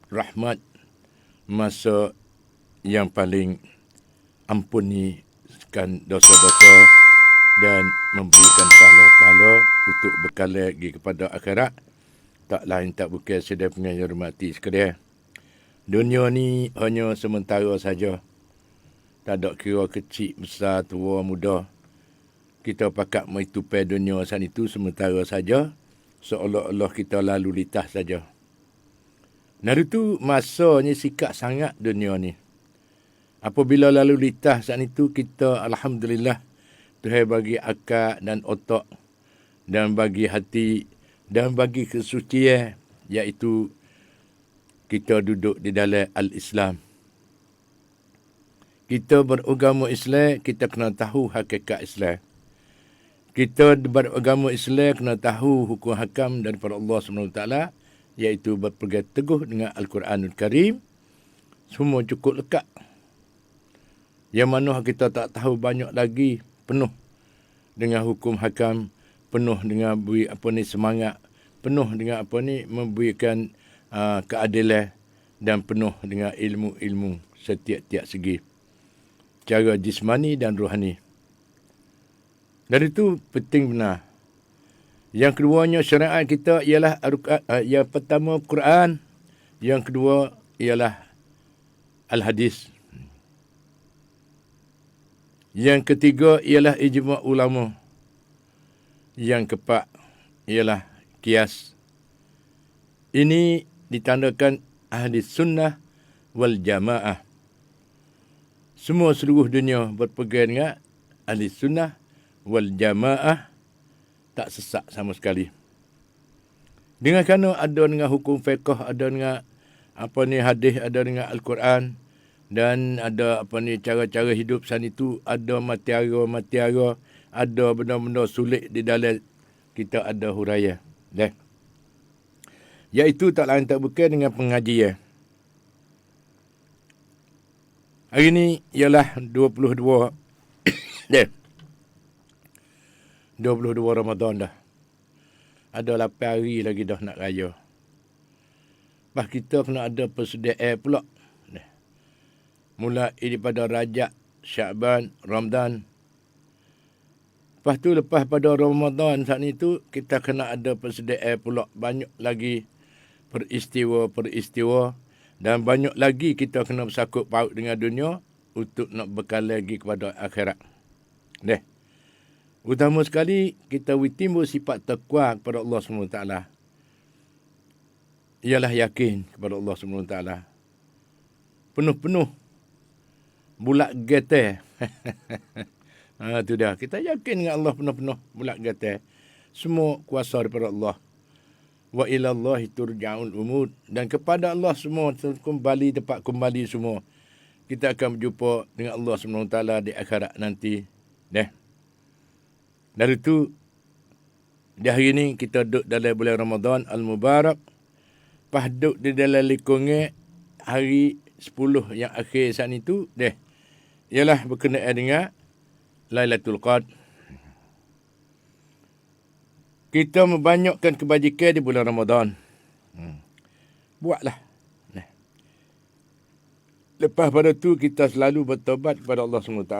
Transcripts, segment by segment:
rahmat, masa yang paling ampunikan dosa-dosa dan memberikan pahala-pahala untuk bekal lagi kepada akhirat. Tak lain tak bukan sedang pengajar mati sekalian. Dunia ni hanya sementara saja. Tak ada kira kecil, besar, tua, muda. Kita pakat menitupai dunia saat itu sementara saja, seolah-olah kita lalu lintas saja. Dari itu masanya sikat sangat dunia ni. Apabila lalu lintas saat itu, kita alhamdulillah Tuhan bagi akal dan otak dan bagi hati dan bagi kesucian, iaitu kita duduk di dalam al-Islam. Kita beragama Islam, kita kena tahu hakikat Islam. Kita beragama Islam kena tahu hukum hakam daripada Allah SWT, iaitu berpegang teguh dengan Al-Quranul Karim. Semua cukup lekat. Yang mana kita tak tahu banyak lagi, penuh dengan hukum hakam, penuh dengan beri semangat, penuh dengan memberikan keadilan dan penuh dengan ilmu-ilmu setiap-tiap segi, secara jismani dan rohani. Dari itu penting benar. Yang keduanya syariat kita ialah yang pertama Quran, yang kedua ialah Al-Hadis. Yang ketiga ialah ijma' ulama. Yang keempat ialah qiyas. Ini ditandakan ahli sunnah wal jamaah. Semua seluruh dunia berpegang dengan ahli sunnah wal jamaah, tak sesak sama sekali. Dengan kerana ada dengan hukum fiqh, ada dengan hadis, ada dengan Al-Quran, dan ada cara-cara hidup san itu, ada matiara, ada benda-benda sulit di dalam kita ada huraya. Iaitu tak lain tak bukan dengan pengajian. Hari ini ialah 22 Ramadan dah. Ada 8 hari lagi dah nak raya. Lepas kita kena ada persediaan pula. Mulai daripada Rajab, Syaban, Ramadan. Lepas pada Ramadan saat itu, kita kena ada persediaan pula. Banyak lagi peristiwa. Dan banyak lagi kita kena bersangkut paut dengan dunia untuk nak bekal lagi kepada akhirat. Utama sekali, kita timbul sifat taqwa kepada Allah SWT. Ialah yakin kepada Allah SWT. Penuh-penuh. Bulat getar. Itu dah. Kita yakin dengan Allah penuh-penuh. Bulat getar. Semua kuasa daripada Allah. Wa ilallahi turja'ul umur. Dan kepada Allah semua kembali, tempat kembali semua. Kita akan berjumpa dengan Allah SWT di akhirat nanti. Dari itu, di hari ini kita duduk dalam bulan Ramadan Al-Mubarak. Lepas duduk di dalam lingkungan hari 10 yang akhir saat itu, ialah berkenaan dengan Lailatul Qadar. Kita membanyakkan kebajikan di bulan Ramadan. Buatlah. Lepas pada tu kita selalu bertobat kepada Allah SWT.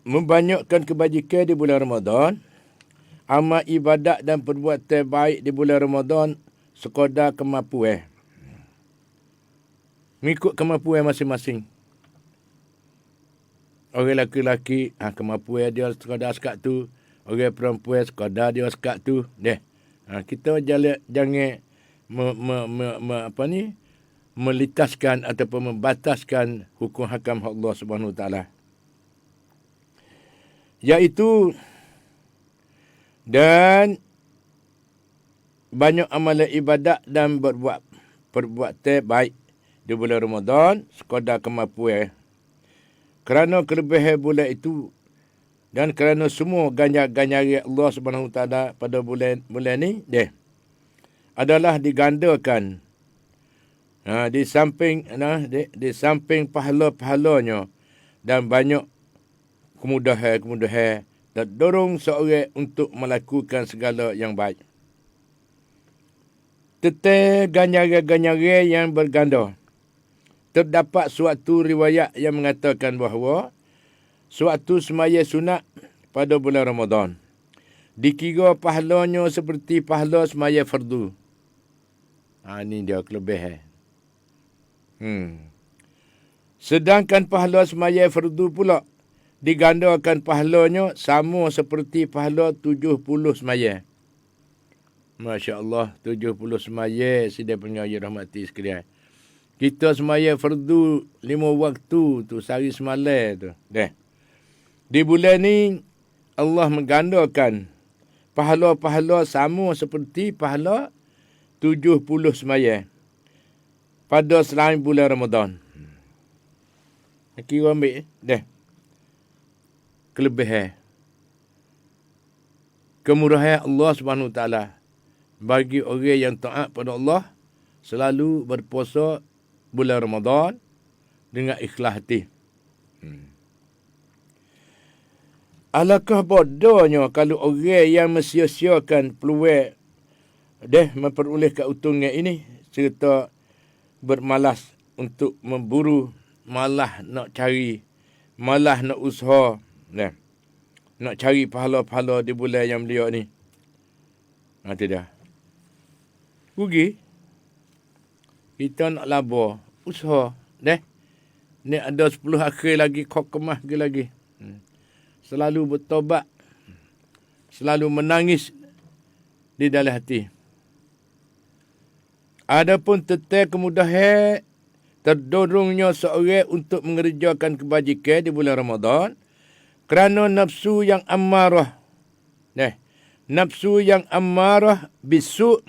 Membanyakkan kebajikan di bulan Ramadan, amal ibadat dan perbuatan baik di bulan Ramadan sekadar kemampuan. Mengikut kemampuan masing-masing. Orang lelaki, kemampuan dia sekadar sekat tu. Orang perempuan sekadar dia sekat tu. Kita jangan melitaskan ataupun membataskan hukum hakam Allah Subhanahu Wa Taala. Iaitu dan banyak amalan ibadat dan perbuatan baik di bulan Ramadan sekadar kemampuan. Kerana kelebihan bulan itu dan kerana semua ganjar-ganjaran Allah Subhanahu Wa Taala pada bulan ni adalah digandakan. Di samping pahala-pahalanya dan banyak kemudahan dan dorong seorang untuk melakukan segala yang baik. Teteh ganjara-ganjara yang berganda. Terdapat suatu riwayat yang mengatakan bahawa suatu semaya sunat pada bulan Ramadan dikira pahalanya seperti pahala semaya fardu. Ini dia kelebihan. Sedangkan pahala semaya fardu pula digandakan pahalanya sama seperti pahala 70 semaya. Masya Allah, 70 semaya sidai pengaji rahmati sekalian. Kita semaya fardu 5 waktu tu, sehari semalam tu. Di bulan ni Allah menggandakan pahala-pahala sama seperti pahala 70 semaya pada selain bulan Ramadan. Kira ambil kelebihan. Kemurahan Allah Subhanahu Wa Taala bagi orang yang taat pada Allah selalu berpuasa bulan Ramadan dengan ikhlas hati. Alangkah bodohnya kalau orang yang mensia-siakan peluang memperoleh keuntungan ini serta bermalas untuk memburu, malah nak cari, malah nak usaha, nak cari pahala-pahala di bulan yang beliau ni. Tidak. Rugi. Kita nak laba, usaha. Ni ada 10 akhir lagi, kau kemas lagi. Selalu bertobat. Selalu menangis di dalam hati. Adapun tetap kemudahan terdorongnya seorang untuk mengerjakan kebajikan di bulan Ramadan kerana nafsu yang amarah. Nafsu yang amarah bisu'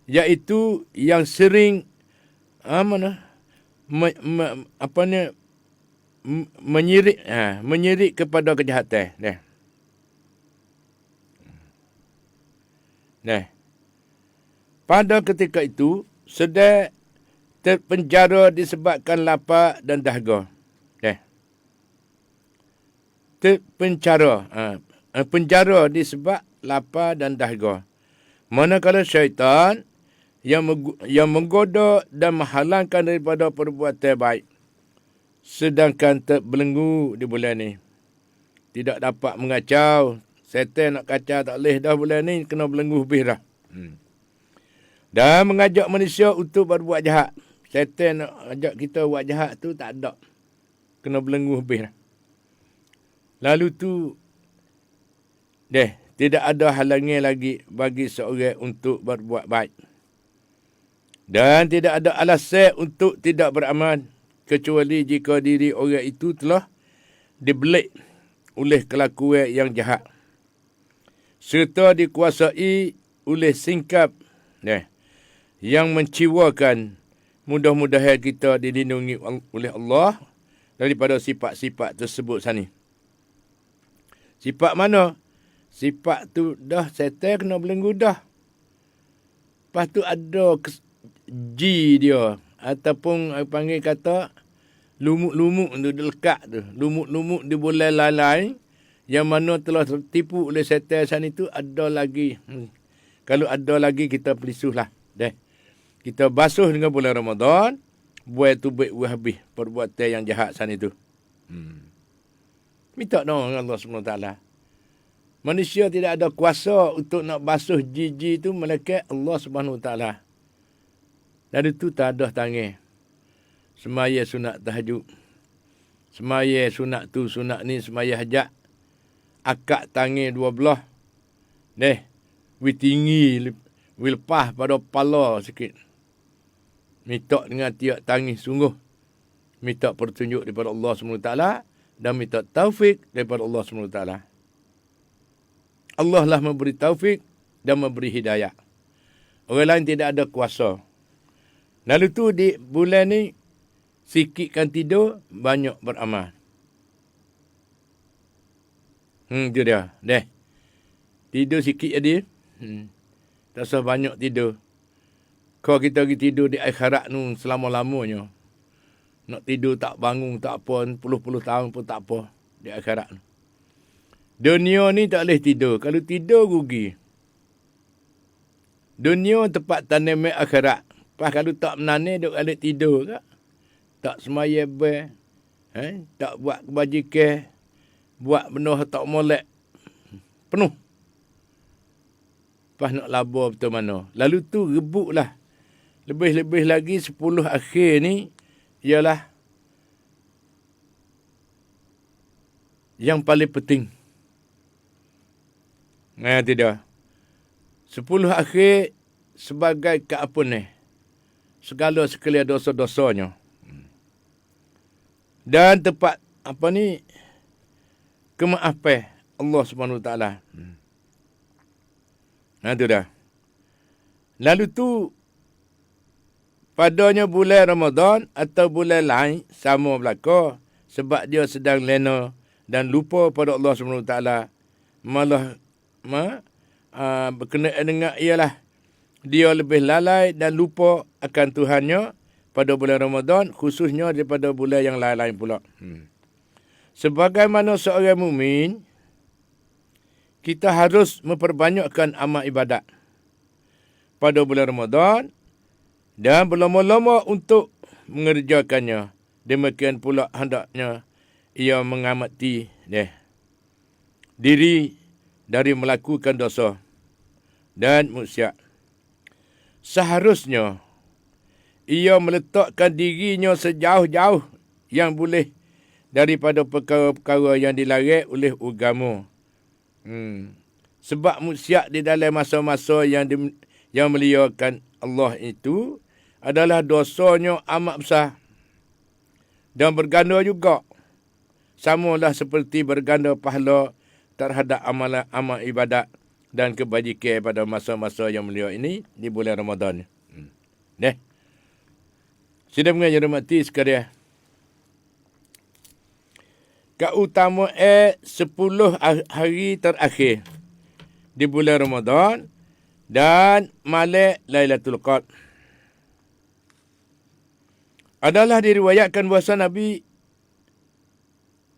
iaitu yang sering menyirik kepada kejahatan. Pada ketika itu sedang terpenjara disebabkan lapar dan dahaga. Penjara disebab lapar dan dahaga. Manakala syaitan yang menggoda dan menghalangkan daripada perbuatan baik. Sedangkan terbelenggu di bulan ni. Tidak dapat mengacau. Syaitan nak kacau tak boleh dah bulan ni. Kena belenggu lebih dah. Dan mengajak manusia untuk berbuat jahat. Syaitan nak ajak kita buat jahat tu tak ada. Kena belenggu lebih dah. Lalu tu, tidak ada halangan lagi bagi seorang untuk berbuat baik. Dan tidak ada alasan untuk tidak beramal kecuali jika diri orang itu telah dibelit oleh kelakuan yang jahat. Serta dikuasai oleh singkap yang menciwakan. Mudah-mudahan kita dilindungi oleh Allah daripada sifat-sifat tersebut sani. Sifat mana? Sifat tu dah setel kena belenggu dah. Lepas tu ada ji dia. Ataupun panggil kata lumuk-lumuk tu lekat tu. Lumuk-lumuk di bulan lain yang mana telah tertipu oleh setel sana itu ada lagi. Kalau ada lagi kita pelisuhlah. Kita basuh dengan bulan Ramadan. Buat tu baik habis perbuatan yang jahat sana itu. Minta dong Allah SWT. Manusia tidak ada kuasa untuk nak basuh jiji itu melainkan Allah SWT. Dari itu tak ada tangan. Semaya sunat tahajud. Semaya sunat tu, sunat ni, semaya hajat. Akak tangan 2 belah. Wi tinggi, wi lepas pada kepala sikit. Minta dengan tiap tangis sungguh. Minta petunjuk daripada Allah SWT. Dan minta taufik daripada Allah SWT. Allah lah memberi taufik dan memberi hidayah. Orang lain tidak ada kuasa. Lalu tu di bulan ni, sikitkan tidur, banyak beramal. Itu dia. Tidur sikit jadi. Tak usah banyak tidur. Kalau kita pergi tidur di akhirat nu selama-lamanya. Nak tidur tak bangun, tak apa, puluh-puluh tahun pun tak apa di akhirat. Dunia ni tak boleh tidur. Kalau tidur rugi. Dunia tempat tanam akhirat. Pas kalau tak menanam, duk alik tidur ke? Tak semaya ber. Tak buat kebajikan. Buat benda tak molek. Penuh. Pas nak labur betul mana. Lalu tu rebuklah. Lebih-lebih lagi 10 akhir ni ialah yang paling penting. Tidak. 10 akhir sebagai keampunan segala sekalian dosa-dosanya. Dan tempat kemaafan Allah Subhanahu Wa Taala. Itu dah. Lalu tu padanya bulan Ramadan atau bulan lain sama berlaku sebab dia sedang lena dan lupa pada Allah Subhanahu Wa Taala, malah berkenaan dengan ialah dia lebih lalai dan lupa akan Tuhannya pada bulan Ramadan, khususnya daripada bulan yang lain-lain pula. Sebagaimana seorang mukmin, kita harus memperbanyakkan amal ibadat pada bulan Ramadan dan berlama-lama untuk mengerjakannya. Demikian pula hendaknya ia mengamati diri dari melakukan dosa dan maksiat. Seharusnya ia meletakkan dirinya sejauh-jauh yang boleh daripada perkara-perkara yang dilarang oleh agama. Sebab maksiat di dalam masa-masa yang meliakan Allah itu adalah dosanya amat besar dan berganda juga. Samalah seperti berganda pahala terhadap amal ibadat dan kebajikan pada masa-masa yang mulia ini di bulan Ramadan. Sudah mengajar mati sekalian. Keutamaan 10 hari terakhir di bulan Ramadan dan malam Lailatul Qadar adalah diriwayatkan bahawa Nabi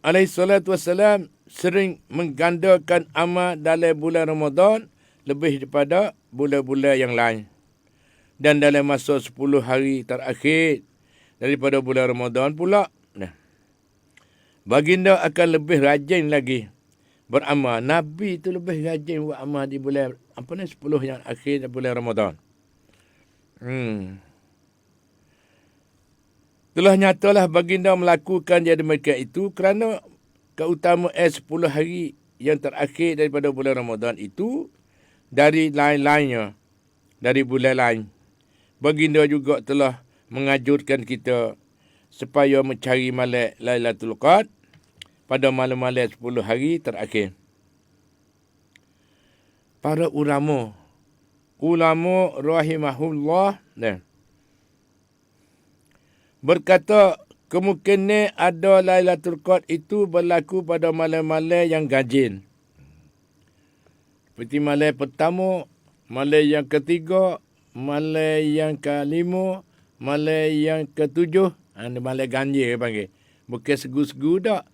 SAW sering menggandakan amal dalam bulan Ramadan lebih daripada bulan-bulan yang lain. Dan dalam masa 10 hari terakhir daripada bulan Ramadan pula, baginda akan lebih rajin lagi beramal. Nabi itu lebih rajin buat amal di bulan 10 yang akhir bulan Ramadan. Telah nyatalah baginda melakukan yang demikian itu kerana keutamaan 10 hari yang terakhir daripada bulan Ramadan itu dari lain-lainnya, dari bulan lain. Baginda juga telah mengajurkan kita supaya mencari malam Lailatul Qadar pada malam-malam 10 hari terakhir. Para ulama rahimahullah berkata kemungkinan ada Lailatul Qadar itu berlaku pada malam-malam yang ganjil. Seperti malam pertama, malam yang ketiga, malam yang kelima, malam yang ketujuh. Malam ganjil panggil. Bukan segu-segu tak.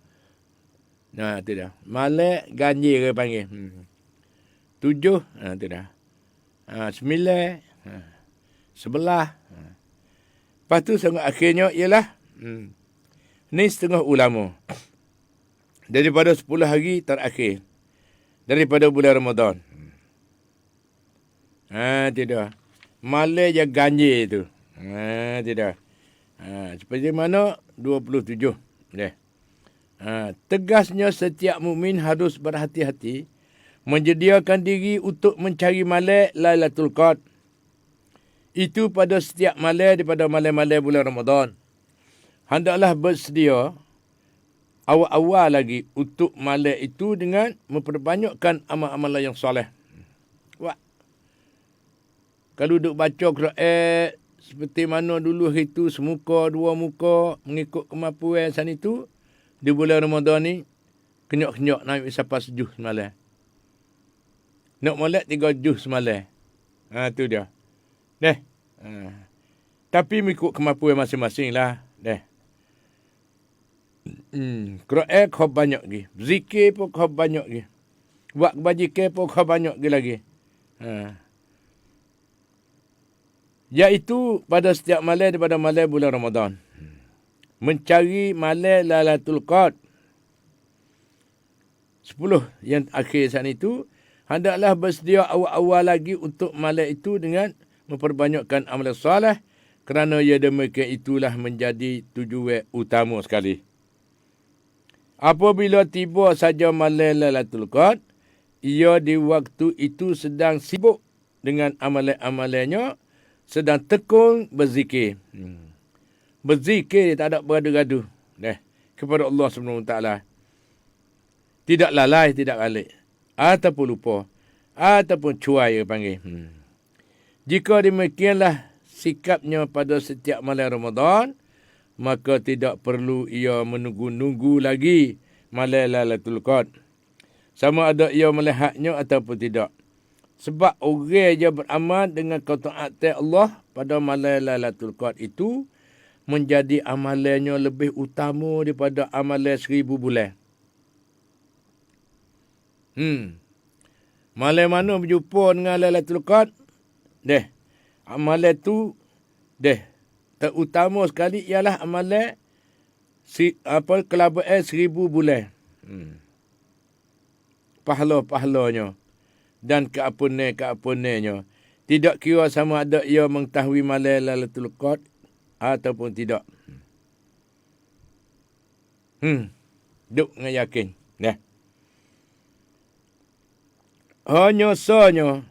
Itu dah. Malam ganjil panggil. 7, itu dah. 9, 11. Lepas tu sangat akhirnya ialah ni setengah ulama daripada 10 hari terakhir daripada bulan Ramadan. Tidak. Malam yang ganjil tu. Tidak. Seperti mana 27. Tegasnya setiap mukmin harus berhati-hati menyediakan diri untuk mencari malam Lailatul Qadar. Itu pada setiap malam daripada malam-malam bulan Ramadan. Hendaklah bersedia awal-awal lagi untuk malam itu dengan memperbanyakkan amal-amalan yang soleh. Kalau duk baca Quran seperti mana dulu itu semuka, dua muka, mengikut kemampuan sana itu, di bulan Ramadan ni, kenyok-kenyok naik sampai 7 semalam. Nak molek 3 juz semalam. Tu dia. Tapi mengikut kemampuan masing-masing lah. Quran kau banyak lagi. Zikir pun kau banyak lagi. Buat kebajikan pun kau banyak lagi. Iaitu pada setiap malam daripada malam bulan Ramadan. Mencari malam Lailatul Qadar 10 yang akhir saat itu, hendaklah bersedia awal-awal lagi untuk malam itu dengan memperbanyakkan amalan soleh, kerana ia demikian itulah menjadi tujuan utama sekali. Apabila tiba saja malam Lailatul Qadar, ia di waktu itu sedang sibuk dengan amalan-amalannya, sedang tekun berzikir. Berzikir, tak ada bergaduh-gaduh kepada Allah SWT. Tidak lalai, tidak alik. Ataupun lupa. Ataupun cuai panggil. Jika demikianlah sikapnya pada setiap malam Ramadan, maka tidak perlu ia menunggu-nunggu lagi malam Lailatul Qadar. Sama ada ia melihatnya ataupun tidak. Sebab orang yang beramal dengan ketaatan Allah pada malam Lailatul Qadar itu menjadi amalannya lebih utama daripada amalan 1000 bulan. Malam mana berjumpa dengan Lailatul Qadar? Amalan tu terutama sekali ialah amalan kelabaan 1000 bulan. Pahala-pahalanya dan keampunan-keampunannya. Tidak kira sama ada ia mengetahui malam Lailatul Qadar ataupun tidak. Duk dengan yakin. Hanya sahaja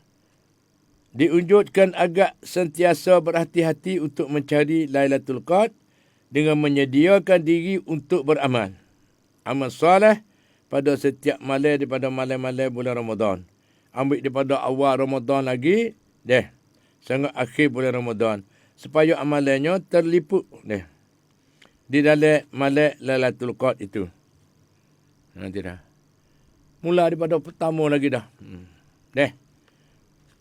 diunjukkan agak sentiasa berhati-hati untuk mencari Lailatul Qadar dengan menyediakan diri untuk beramal. Amal soleh pada setiap malam daripada malam-malam bulan Ramadan. Ambil daripada awal Ramadan lagi, sangat akhir bulan Ramadan. Supaya amalannya terliput di dalam malam Lailatul Qadar itu. Nanti dah. Mula daripada pertama lagi dah.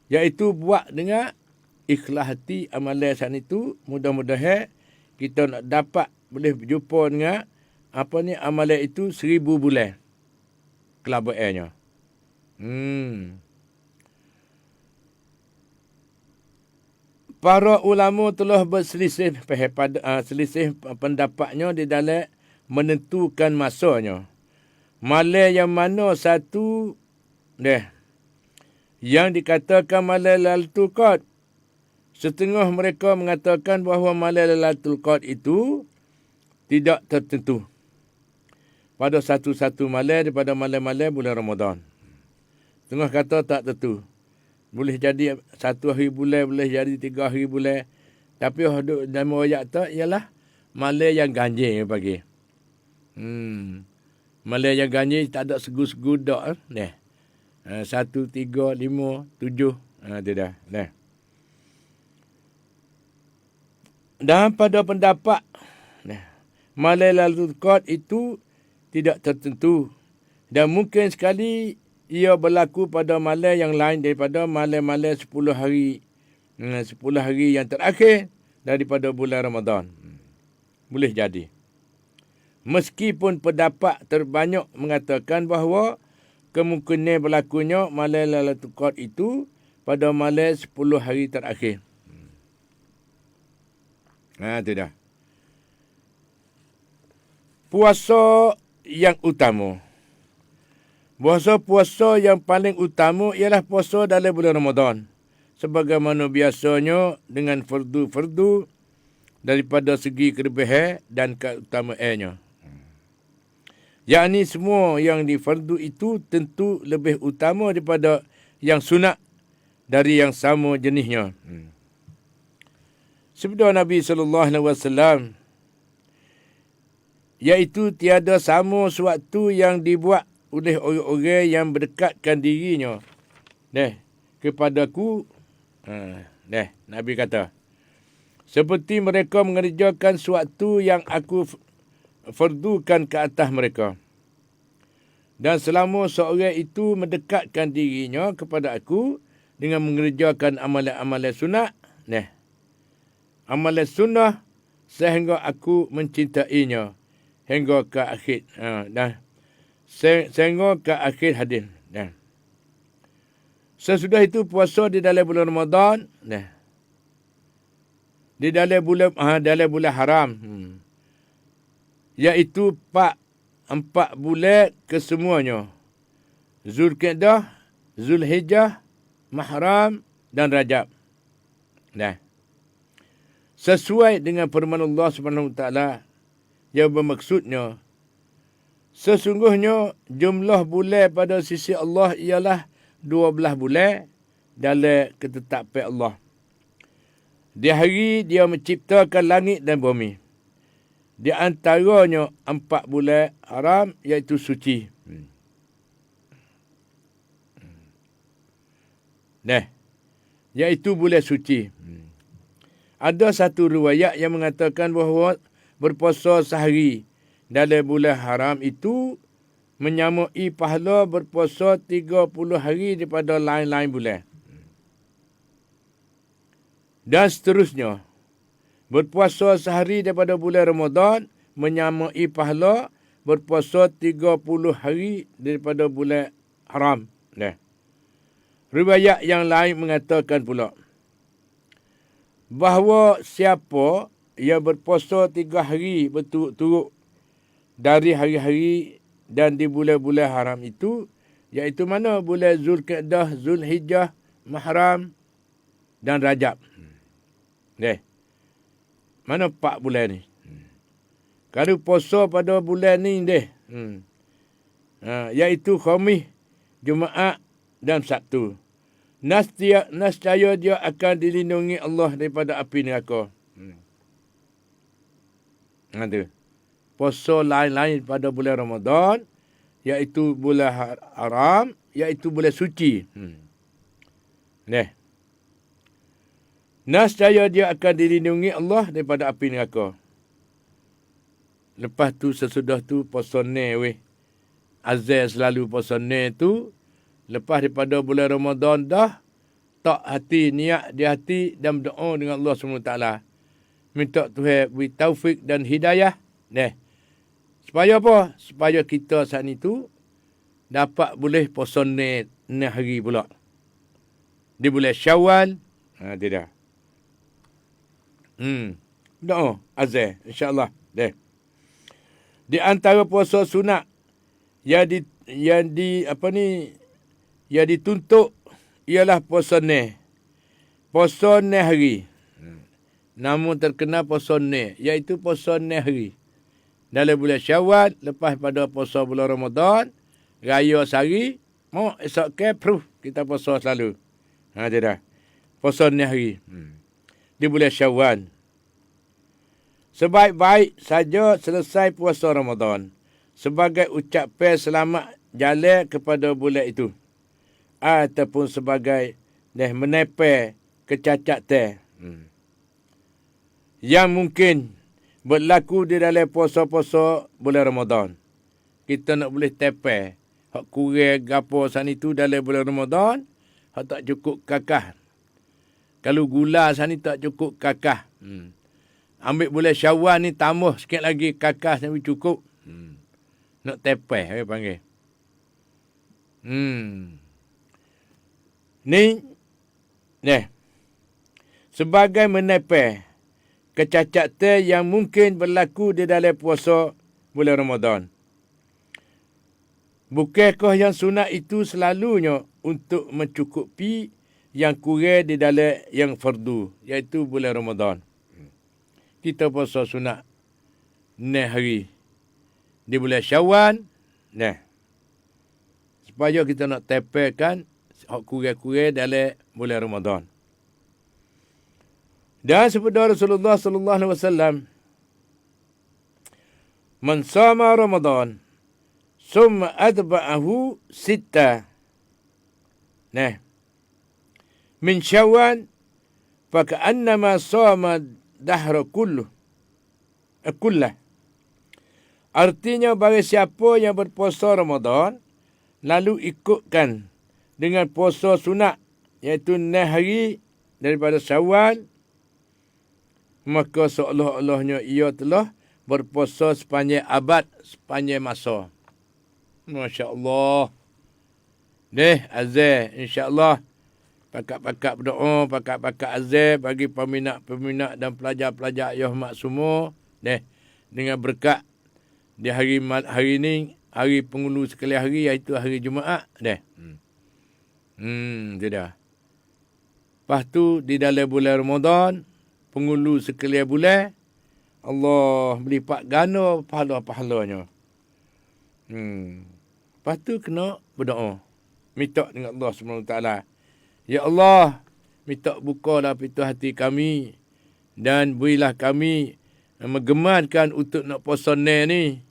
Iaitu buat dengan ikhlas hati amalan saat itu. Mudah-mudahan kita nak dapat boleh berjumpa dengan amalan itu 1000 bulan. Kelabaannya. Para ulama telah berselisih selisih pendapatnya di dalam menentukan masanya. Malam yang mana satu yang dikatakan malam Lailatul Qadar. Setengah mereka mengatakan bahawa malam Lailatul Qadar itu tidak tertentu pada satu-satu malam daripada malam-malam bulan Ramadan. Setengah kata tak tentu. Boleh jadi 1 hari bulan, boleh jadi 3 hari bulan. Tapi dalam ayat tu ialah malam yang ganjil pagi. Malam yang ganjil tak ada segu-segu dak. 1, 3, 5, 7. Itu dah. Dan pada pendapat malam Lailatul Qadar itu tidak tertentu. Dan mungkin sekali ia berlaku pada malam yang lain daripada malam-malam 10 hari. 10 hari yang terakhir daripada bulan Ramadan. Boleh jadi. Meskipun pendapat terbanyak mengatakan bahawa kemungkinan berlakunya malam Lailatul Qadar itu pada malam 10 hari terakhir. Itu dah. Puasa yang utama. Puasa yang paling utama ialah puasa dalam bulan Ramadan. Sebagaimana biasanya dengan fardu-fardu daripada segi kelebihan dan keutamaannya. Yakni semua yang di fardu itu tentu lebih utama daripada yang sunat dari yang sama jenisnya. Sabda Nabi SAW, iaitu tiada sama suatu yang dibuat oleh orang-orang yang berdekatkan dirinya kepadaku. Nabi kata, seperti mereka mengerjakan suatu yang aku fardukan ke atas mereka. Dan selama seorang itu mendekatkan dirinya kepada aku dengan mengerjakan amalan-amalan sunat, amalan sunnah sehingga aku mencintainya hingga ke akhir. Sehingga ke akhir hadis. Sesudah itu puasa di dalam bulan Ramadan, di dalam bulan haram. Iaitu empat bulan kesemuanya. Zulkaidah, Zulhijjah, Muharram dan Rajab. Nah, sesuai dengan firman Allah Subhanahu Wa Taala yang bermaksudnya, sesungguhnya jumlah bulan pada sisi Allah ialah 12 bulan dalam ketetapan Allah. Di hari dia menciptakan langit dan bumi. Di antaranya 4 bulan haram iaitu suci. Nah, iaitu bulan suci. Ada satu riwayat yang mengatakan bahawa berpuasa sehari dalam bulan haram itu menyamai pahala berpuasa 30 hari daripada lain-lain bulan. Dan seterusnya, berpuasa sehari daripada bulan Ramadan menyamai pahala berpuasa 30 hari daripada bulan haram. Nah, riwayat yang lain mengatakan pula bahawa siapa yang berpuasa 3 hari berturut-turut dari hari-hari dan di bulan-bulan haram itu, iaitu mana bulan Zulkaidah, Zulhijjah, Muharram dan Rajab. Mana 4 bulan ni? Kalau puasa pada bulan ni iaitu Khamis, Jumaat dan Sabtu. Nascaya dia akan dilindungi Allah daripada api neraka. Ada. Puasa lain-lain pada bulan Ramadan, iaitu bulan haram, iaitu bulan suci. Nascaya dia akan dilindungi Allah daripada api neraka. Lepas tu, sesudah tu, puasa ni azan selalu puasa ni tu. Lepas daripada bulan Ramadan dah, tak hati, niat di hati dan berdoa dengan Allah SWT. Minta Tuhan beri taufik dan hidayah. Supaya apa? Supaya kita saat itu dapat boleh puasa ni hari pula. Di bulan Syawal. Tidak. Doa azan insya-Allah. Di antara puasa sunat yang dituntut ialah puasa ni. Puasa ni hari. Namun terkenal puasa ni, iaitu puasa ni hari. Dalam bulan Syawal, lepas pada puasa bulan Ramadan, raya sehari, mau esok ke proof kita puasa selalu. Tidak. Puasa ni hari. Di bulan Syawal. Sebaik-baik saja selesai puasa Ramadan sebagai ucapan selamat jalan kepada bulan itu. Ataupun sebagai menepai kecacatan yang mungkin berlaku di dalam puasa-puasa bulan Ramadan. Kita nak boleh tepai hak kurang gapo san itu dalam bulan Ramadan, hak tak cukup kakah. Kalau gula san ni tak cukup kakah. Ambil bulan Syawal ni tambah sikit lagi kakah sampai cukup. Nak tepai panggil. Ni sebagai menepai kecacatan yang mungkin berlaku di dalam puasa bulan Ramadan. Bukankah yang sunat itu selalunya untuk mencukupi yang kurang di dalam yang fardu, iaitu bulan Ramadan. Kita puasa sunat ni hari di bulan Syawal, supaya kita nak tepelkan hak kurang-kurang dalam bulan Ramadan. Dan sabda Rasulullah sallallahu alaihi wasallam, "Man shama Ramadan, summa adba'ahu sitta." Min Syawal, fa ka'annama shama dahra kullah. Artinya bagi siapa yang berpuasa Ramadan lalu ikutkan dengan puasa sunat, iaitu 6 hari daripada Syawal, maka seolah-olahnya ia telah berpuasa sepanjang abad, sepanjang masa. Masya Allah. Azan insya-Allah pakak-pakak berdoa, pakak-pakak azab bagi peminat-peminat dan pelajar-pelajar Yahmat semua. Dengan berkat di hari ini, hari penghulu sekali hari, iaitu hari Jumaat. Itu dah. Lepas tu, di dalam bulan Ramadan, penghulu sekali bulan, Allah melipat ganda pahala-pahalanya. Lepas tu, kena berdoa. Minta dengan Allah SWT. Ya Allah, minta bukalah pintu hati kami dan berilah kami menggemarkan untuk nak puasa ni.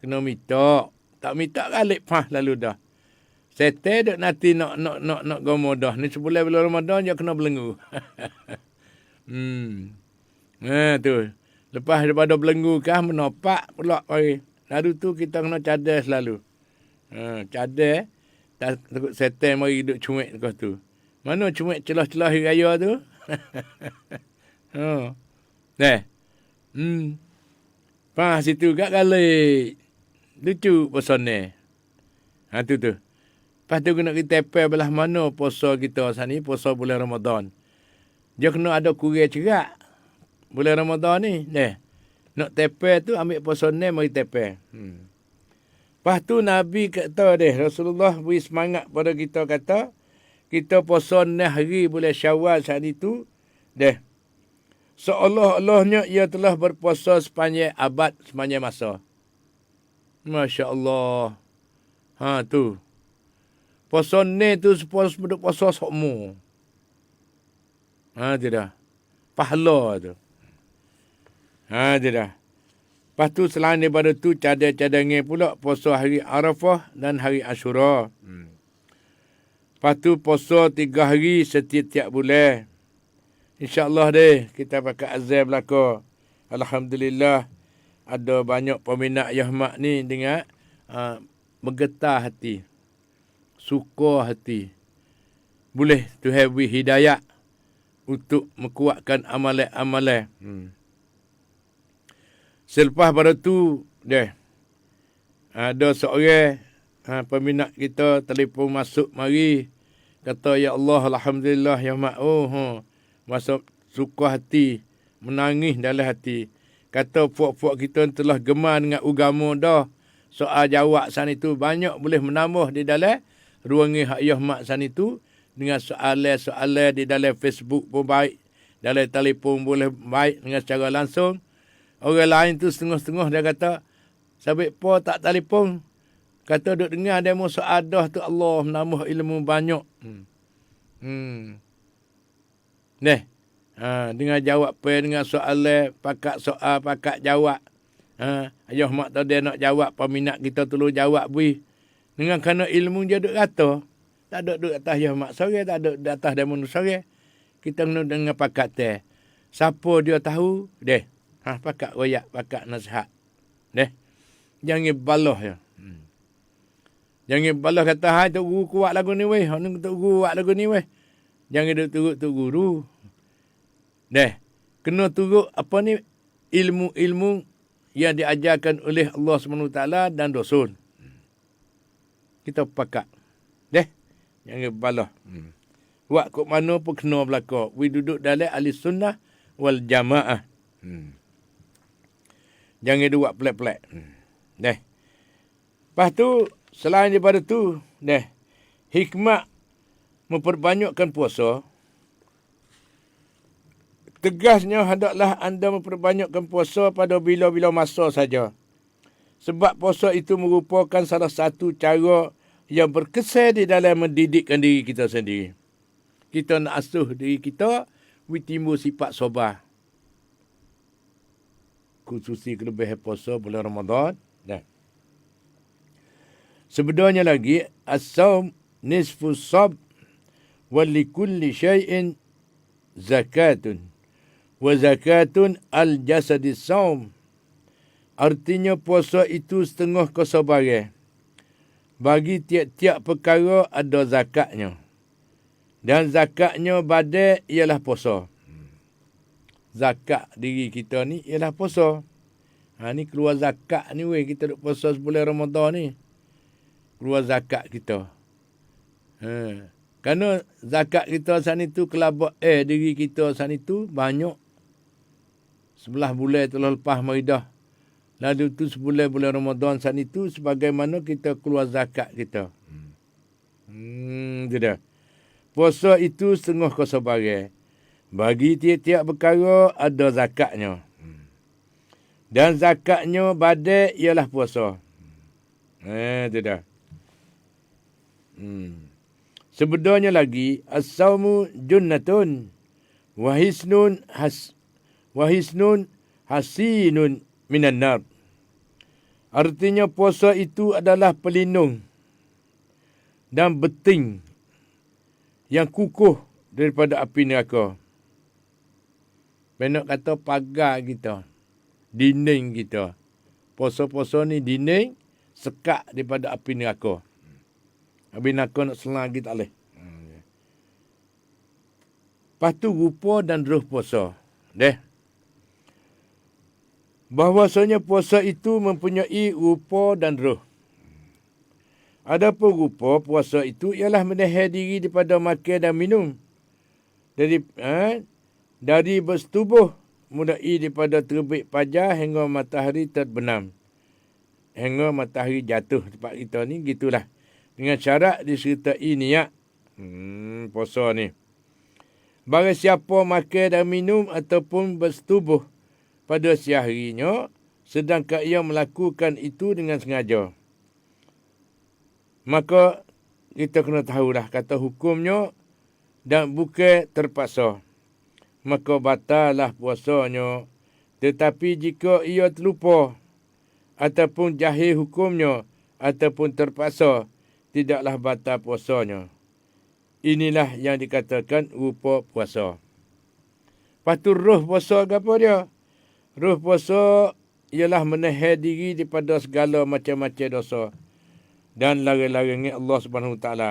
Kena minta. Tak minta balik lalu dah. Setel duk nanti nak gomo dah. Ni sebulan bulan Ramadan je kena belenggu. Tu. Lepas daripada belenggu kah menopak pula hari. Lalu tu kita kena cadar selalu. Cadar. Tak takut setel mari duk cuek kau tu. Mana cuek celah-celah hari raya tu? Pas situ kat kali. Lucu puasa ni. Tu. Lepas tu kena kita tepel belah mana puasa kita sini, puasa bulan Ramadan. Dia kena ada kurir cerak. Bulan Ramadan ni. Nak tepel tu ambil puasa ni mari tepel. Lepas tu Nabi kata Rasulullah beri semangat pada kita kata, kita puasa ni hari bulan Syawal saat itu, seolah-olahnya ia telah berpuasa sepanjang abad, sepanjang masa. Masya Allah. Tu. Puasa ni tu sepuluh puasa semua. Tidak. Pahala tu. Tidak. Lepas tu selain daripada tu, cadang-cadangnya pula puasa hari Arafah dan hari Ashura. Lepas tu puasa 3 hari setiap bulan. InsyaAllah kita pakai azab belaka. Alhamdulillah, ada banyak peminat Yahmat ni dengan bergetar hati. Suka hati. Boleh Tuhan beri hidayah untuk menguatkan amalan-amalan. Selepas pada tu, ada seorang peminat kita telefon masuk mari. Kata, Ya Allah, Alhamdulillah, Ya Ma'uh. Masuk suka hati, menangis dalam hati. Kata, puak-puak kita telah gemar dengan agama dah. Soal jawab sana itu banyak boleh menambah di dalam ruangan hak Yahmat sana itu. Dengan soalan-soalan di dalam Facebook pun baik. Dalam telefon boleh baik dengan secara langsung. Orang lain tu setengah-setengah dia kata, sabit po tak telefon. Kata duk dengar demo soal dah tu Allah menambah ilmu banyak. Dengan jawab dengan soalan, pakak soal, pakak jawab. Ayah mak tahu dia nak jawab, peminat kita tolong jawab bui. Dengan kerana ilmu dia duk kata, tak ada duk atas ayah mak sore, tak ada duk atas demo sore. Kita kena dengan pakak teh. Siapa dia tahu, pakak royak, pakak nasihat. Jangan balah ya. Jangan balah kata, hai tok guru kuat lagu ni weh. Tok guru kuat lagu ni weh. Jangan duk turut tok guru. Kena turut apa ni ilmu-ilmu yang diajarkan oleh Allah SWT dan Rasul. Kita pakak. Jangan balah. Buat kok mana pun kena belaka. We duduk dalam ahli sunnah wal jamaah. Jangan dia buat pelik-pelik. Lepas tu, selain daripada tu, hikmat memperbanyakkan puasa. Tegasnya hendaklah anda memperbanyakkan puasa pada bila-bila masa saja. Sebab puasa itu merupakan salah satu cara yang berkesan di dalam mendidikkan diri kita sendiri. Kita nak asuh diri kita, timbul sifat sabar. Khususi kelebihan puasa bulan Ramadan. Sebenarnya lagi, as-sawm nisfu sab wa likulli syai'in zakatun. Wa zakatun al-jasadis sawm. Artinya puasa itu setengah kesabaran. Bagi tiap-tiap perkara ada zakatnya. Dan zakatnya badai ialah puasa. Zakat diri kita ni ialah puasa. Ni keluar zakat ni weh. Kita duk puasa sebulan Ramadan ni. Keluar zakat kita. Kerana zakat kita sana itu kelabak diri kita sana itu banyak. 11 bulan telah lepas maridah. Lalu tu sebulan bulan Ramadan sana itu sebagaimana kita keluar zakat kita. Itu dah. Puasa itu setengah kesabaran. Bagi tiap-tiap perkara ada zakatnya. Dan zakatnya badai ialah puasa. Itu dah. Sebenarnya lagi, as-sawmu junnatun wahisnun hasinun minan nar. Artinya puasa itu adalah pelindung dan beting yang kukuh daripada api neraka. Benak kata pagar kita, dinding kita. Puasa-puasa ni dinding sekat daripada api neraka. Api neraka nak selang lagi tak boleh. Lepas tu rupa dan roh puasa. Bahwasanya puasa itu mempunyai rupa dan roh. Adapun rupa puasa itu ialah menahan diri daripada makan dan minum. Dari bersetubuh mulai daripada terbit fajar hingga matahari terbenam. Hingga matahari jatuh tempat kita ni gitulah. Dengan syarat disertai niat. Puasa ni. Barang siapa makan dan minum ataupun bersetubuh pada siang harinya, sedangkan ia melakukan itu dengan sengaja. Maka kita kena tahulah kata hukumnya dan bukan terpaksa. Maka batallah puasanya. Tetapi jika ia terlupa ataupun jahil hukumnya ataupun terpaksa, tidaklah batal puasanya. Inilah yang dikatakan rupa puasa. Lepas tu roh puasa ke apa dia? Roh puasa ialah menahan diri daripada segala macam-macam dosa dan larang-larangnya Allah Subhanahu Wa Taala.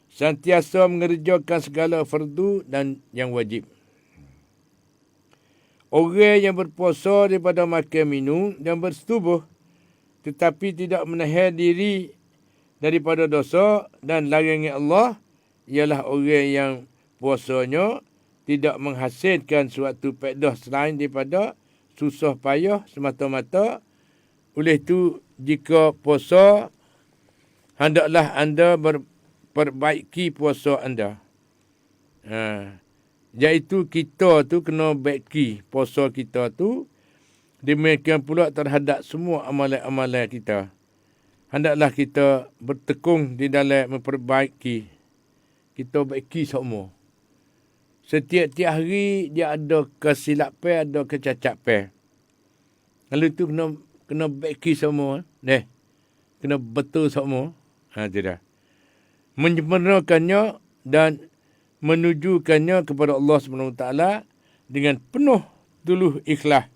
Sentiasa mengerjakan segala fardu dan yang wajib. Orang yang berpuasa daripada makan minum dan bersetubuh tetapi tidak menahan diri daripada dosa dan larangnya Allah ialah orang yang puasanya tidak menghasilkan suatu faedah selain daripada susah payah semata-mata. Oleh itu, jika puasa, hendaklah anda perbaiki puasa anda. Iaitu kita tu kena baiki puasa kita tu. Demikian pula terhadap semua amalan-amalan kita. Hendaklah kita bertekung di dalam memperbaiki. Kita baiki semua. Setiap-tiap hari dia ada kesilapan, ada kecacapan. Lalu tu kena baiki semua. Kena betul semua. Tidak. Menyempurnakannya dan menujukannya kepada Allah SWT dengan penuh tuluh ikhlas.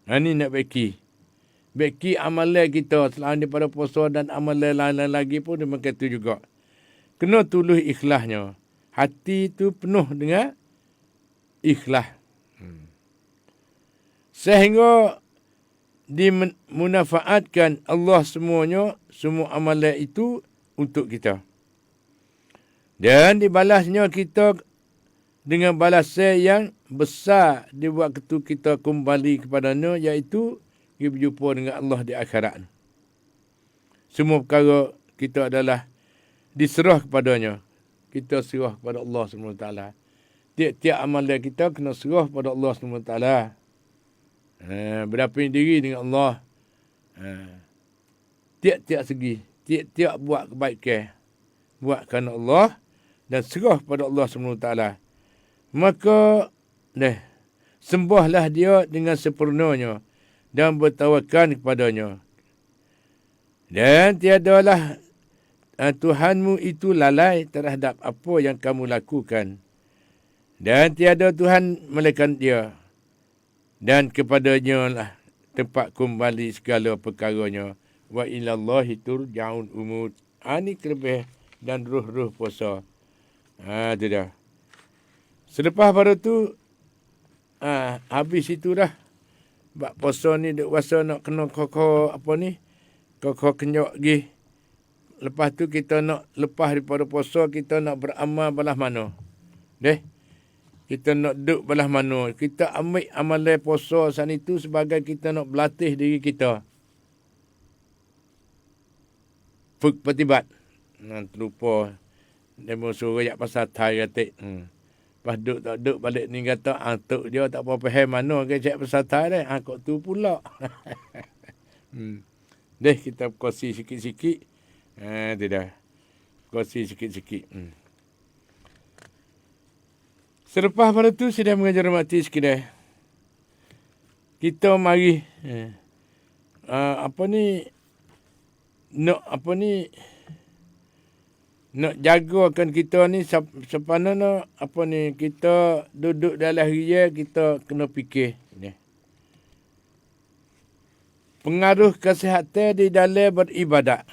Ini nak baiki. Baiki amalan kita selain daripada puasa dan amalan lain-lain lagi pun demikian itu juga. Kena tuluh ikhlasnya. Hati itu penuh dengan ikhlas. Sehingga dimanfaatkan Allah semuanya, semua amalan itu untuk kita. Dan dibalasnya kita dengan balasan yang besar di waktu kita kembali kepadanya, iaitu kita berjumpa dengan Allah di akhirat. Semua perkara kita adalah diserah kepadanya. Kita serah kepada Allah SWT. Tiap-tiap amalan kita kena serah kepada Allah SWT. Berdamping diri dengan Allah. Tiap-tiap segi. Tiap-tiap buat kebaikan. Buat kerana Allah. Dan serah kepada Allah SWT. Maka, sembahlah dia dengan sempurnanya. Dan bertawakal kepadanya. Dan tiadalah Tuhanmu itu lalai terhadap apa yang kamu lakukan. Dan tiada Tuhan melainkan dia. Dan kepadanya lah tempat kembali segala perkaranya. Wa ilallahi turja'un umur. Ini kelebih dan ruh-ruh puasa. Itu dah. Selepas pada tu, habis itu dah. Bak puasa ni duk rasa nak kena kokoh apa ni? Kokoh kenyok lagi. lepas tu kita nak lepas daripada puasa, kita nak beramal belah mana? Kita nak duduk belah mana? Kita ambil amalan puasa saat itu sebagai kita nak berlatih diri kita. Petibat. Terlupa. Demo suruh yak pasal Thai katik. Lepas duduk tak duduk balik ni kata, tuk dia tak apa faham mana ke cak pasal Thai dah. Kok tu pula. Kita berkongsi sikit-sikit. Tidak. Berkongsi sikit-sikit. Selepas pada tu, sedang mengajar mati sekiranya. Kita mari. Nak jagakan kita ni sepanana kita duduk dalam ria, kita kena fikir pengaruh kesihatan di dalam beribadat.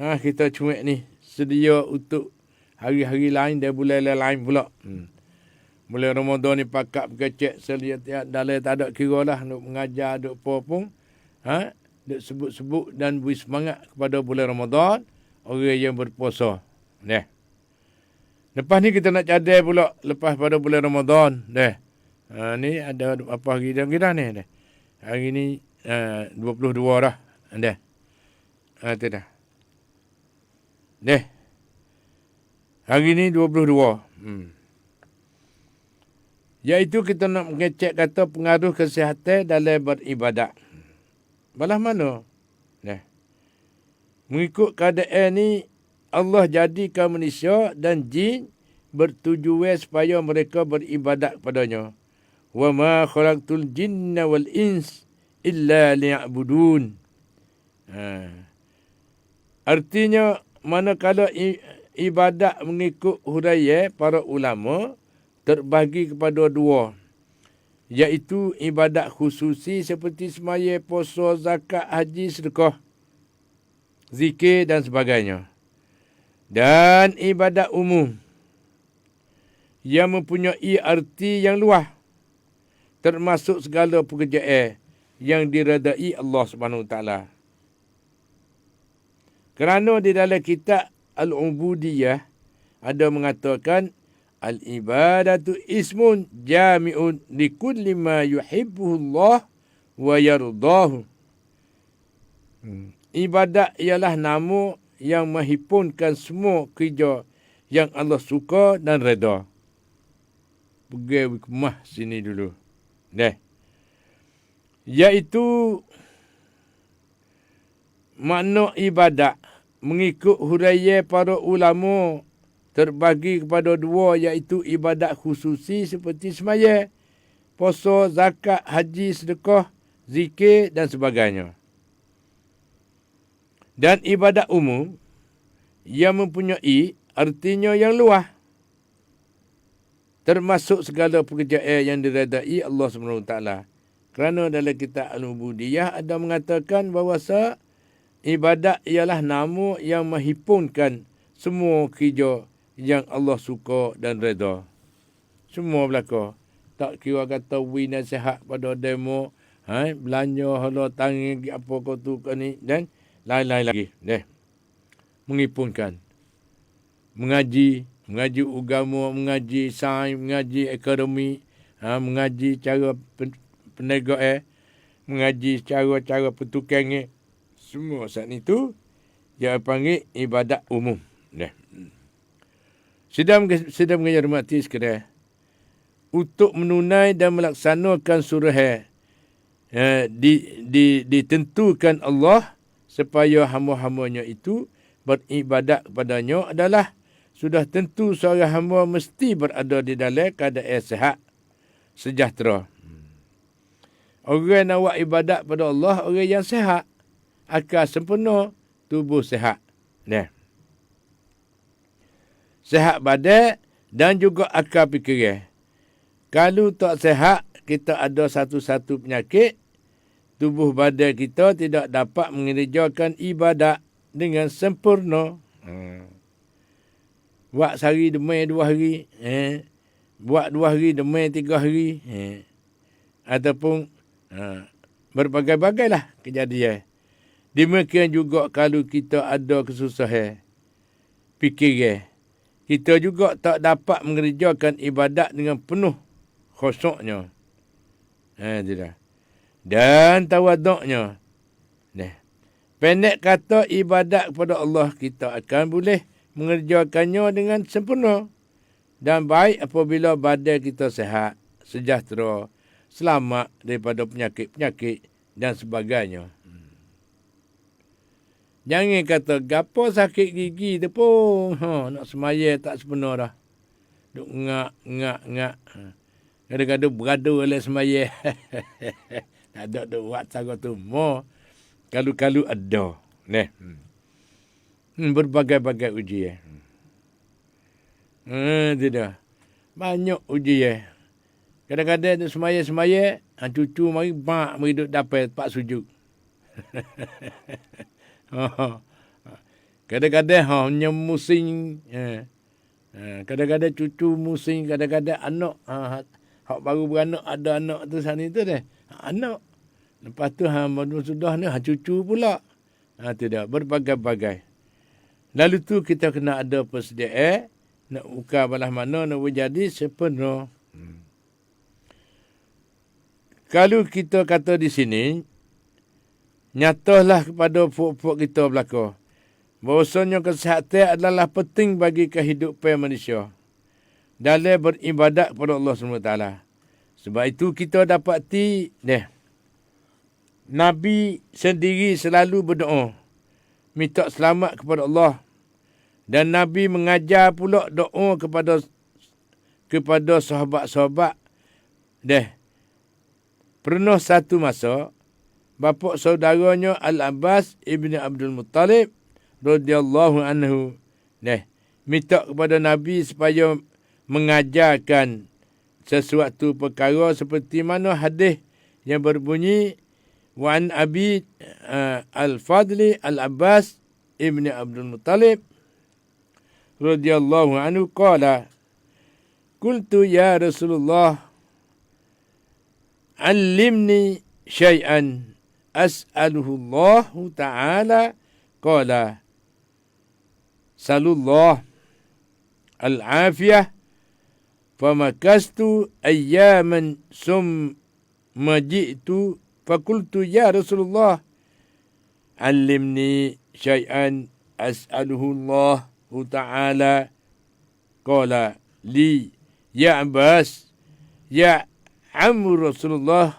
Kita cuek ni sedia untuk hari-hari lain dan bulan lain pula. Bulan Ramadan ni pakak berkecek selia dalam tak ada kira lah nak mengajar duk apa pun. Duk sebut-sebut dan beri semangat kepada bulan Ramadan. Orang yang berpuasa. Lepas ni kita nak cadai pula lepas pada bulan Ramadan. Ni ada apa hari dah ni. Hari ni 22 dah. Tu dah. Hari ni 22. Iaitu kita nak mengecek kata pengaruh kesihatan dalam beribadat. Balah mana? Mengikut keadaan ni, Allah jadikan manusia dan jin bertujuan supaya mereka beribadat kepadanya. Wa ma khalaqtul jinna wal ins illa liya'budun. Artinya, manakala ibadat mengikut huraian para ulama terbagi kepada dua. Iaitu ibadat khususi seperti semaya, puasa, zakat, haji, sedekah, zikir dan sebagainya. Dan ibadat umum yang mempunyai arti yang luas, termasuk segala pekerjaan yang diredai Allah Subhanahu Wa Taala. Kerana di dalam kitab Al-Ubudiyah ada mengatakan al-ibadatu ismun jami'un likulli ma yuhibbuhu Allah wa yardahu. Ibadat ialah nama yang menghimpunkan semua kerja yang Allah suka dan reda. Pergi kemah sini dulu. Iaitu makna ibadat mengikut huraian para ulama terbagi kepada dua, iaitu ibadat khususi seperti semaya, puasa, zakat, haji, sedekah, zikir dan sebagainya. Dan ibadat umum yang mempunyai artinya yang luas, termasuk segala pekerjaan yang diredai Allah SWT. Kerana dalam kitab Al-Ubudiyah ada mengatakan bahawa ibadat ialah nama yang menghimpunkan semua kerja yang Allah suka dan reda. Semua belaka. Tak kira kata win nasihat pada demo, belanja hala tangi apa kau tu ke ni, dan lain-lain lagi. Menghimpunkan. Mengaji agama, mengaji sains, mengaji ekonomi, mengaji cara perniagaan, mengaji cara-cara pertukangan. Semua saat itu dia panggil ibadat umum. Sedang mengajar mati sekadar untuk menunai dan melaksanakan surah ditentukan Allah supaya hamba-hambanya itu beribadat kepadanya adalah sudah tentu seorang hamba mesti berada di dalam keadaan sihat, sejahtera. Orang yang nak ibadat pada Allah, orang yang sihat, akal sempurna, tubuh sihat. Sihat badan dan juga akal fikiran. Kalau tak sihat, kita ada satu-satu penyakit, tubuh badan kita tidak dapat mengerjakan ibadat dengan sempurna. Buat sehari demai 2 hari, buat 2 hari demai 3 hari, ataupun berbagai-bagailah kejadian. Demikian juga kalau kita ada kesusahan, fikir, kita juga tak dapat mengerjakan ibadat dengan penuh khusyuknya. Tidak. Dan tawaduknya. Pendek kata, ibadat kepada Allah kita akan boleh mengerjakannya dengan sempurna dan baik apabila badan kita sehat, sejahtera, selamat daripada penyakit-penyakit dan sebagainya. Jangan kata, gapo sakit gigi tu pun, nak semaya tak sempurna dah. Duk ngak. Kadang-kadang beradu oleh semaya. Tak ada duk buat cara tu. Kalu-kalu ada. Berbagai-bagai ujian. Tidak. Banyak ujian. Kadang-kadang duk semaya, cucu mari duk dapat pak sujud. Kadang-kadang hanya musing. Kadang-kadang cucu musing, kadang-kadang anak. Hak baru beranak ada anak tu sana tu deh. Anak. Lepas tu sudah ni cucu pula. Tidak, berbagai-bagai. Lalu tu kita kena ada persediaan nak buka belah mana nak menjadi sempurna. Kalau kita kata di sini, nyatalah kepada puak-puak kita belaka, bahawasanya kesihatan adalah penting bagi kehidupan manusia dalam beribadat kepada Allah SWT. Sebab itu kita dapati Nabi sendiri selalu berdoa, minta selamat kepada Allah. Dan Nabi mengajar pula doa kepada sahabat-sahabat. Pernah satu masa, bapa saudaranya Al-Abbas ibn Abdul Muttalib radhiyallahu anhu minta kepada Nabi supaya mengajarkan sesuatu perkara seperti mana hadis yang berbunyi wa an Abi Al-Fadli Al-Abbas ibn Abdul Muttalib radhiyallahu anhu qala qultu ya Rasulullah allimni syai'an as'aluhu Allah Ta'ala qala salullah al-afiyah famakastu ayyaman summa ji'tu fakultu ya Rasulullah allimni syai'an as'aluhu Allah Ta'ala qala li ya Abbas ya Amr Rasulullah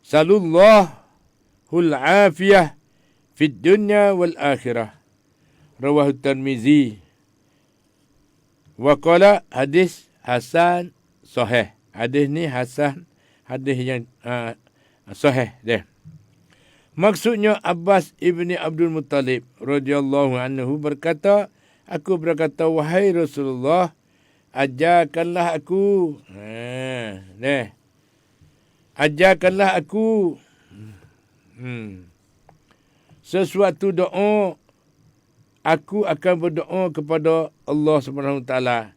salullahul afiyah fid dunya wal akhirah rawahu Tirmizi wa qala hadis hasan sahih. Hadis ni hasan, hadis yang sahih dia. Maksudnya Abbas ibni Abdul Muttalib radhiyallahu anhu berkata, aku berkata wahai Rasulullah, ajarkanlah aku. Ajarkanlah aku sesuatu doa. Aku akan berdoa kepada Allah Subhanahu Wa Taala.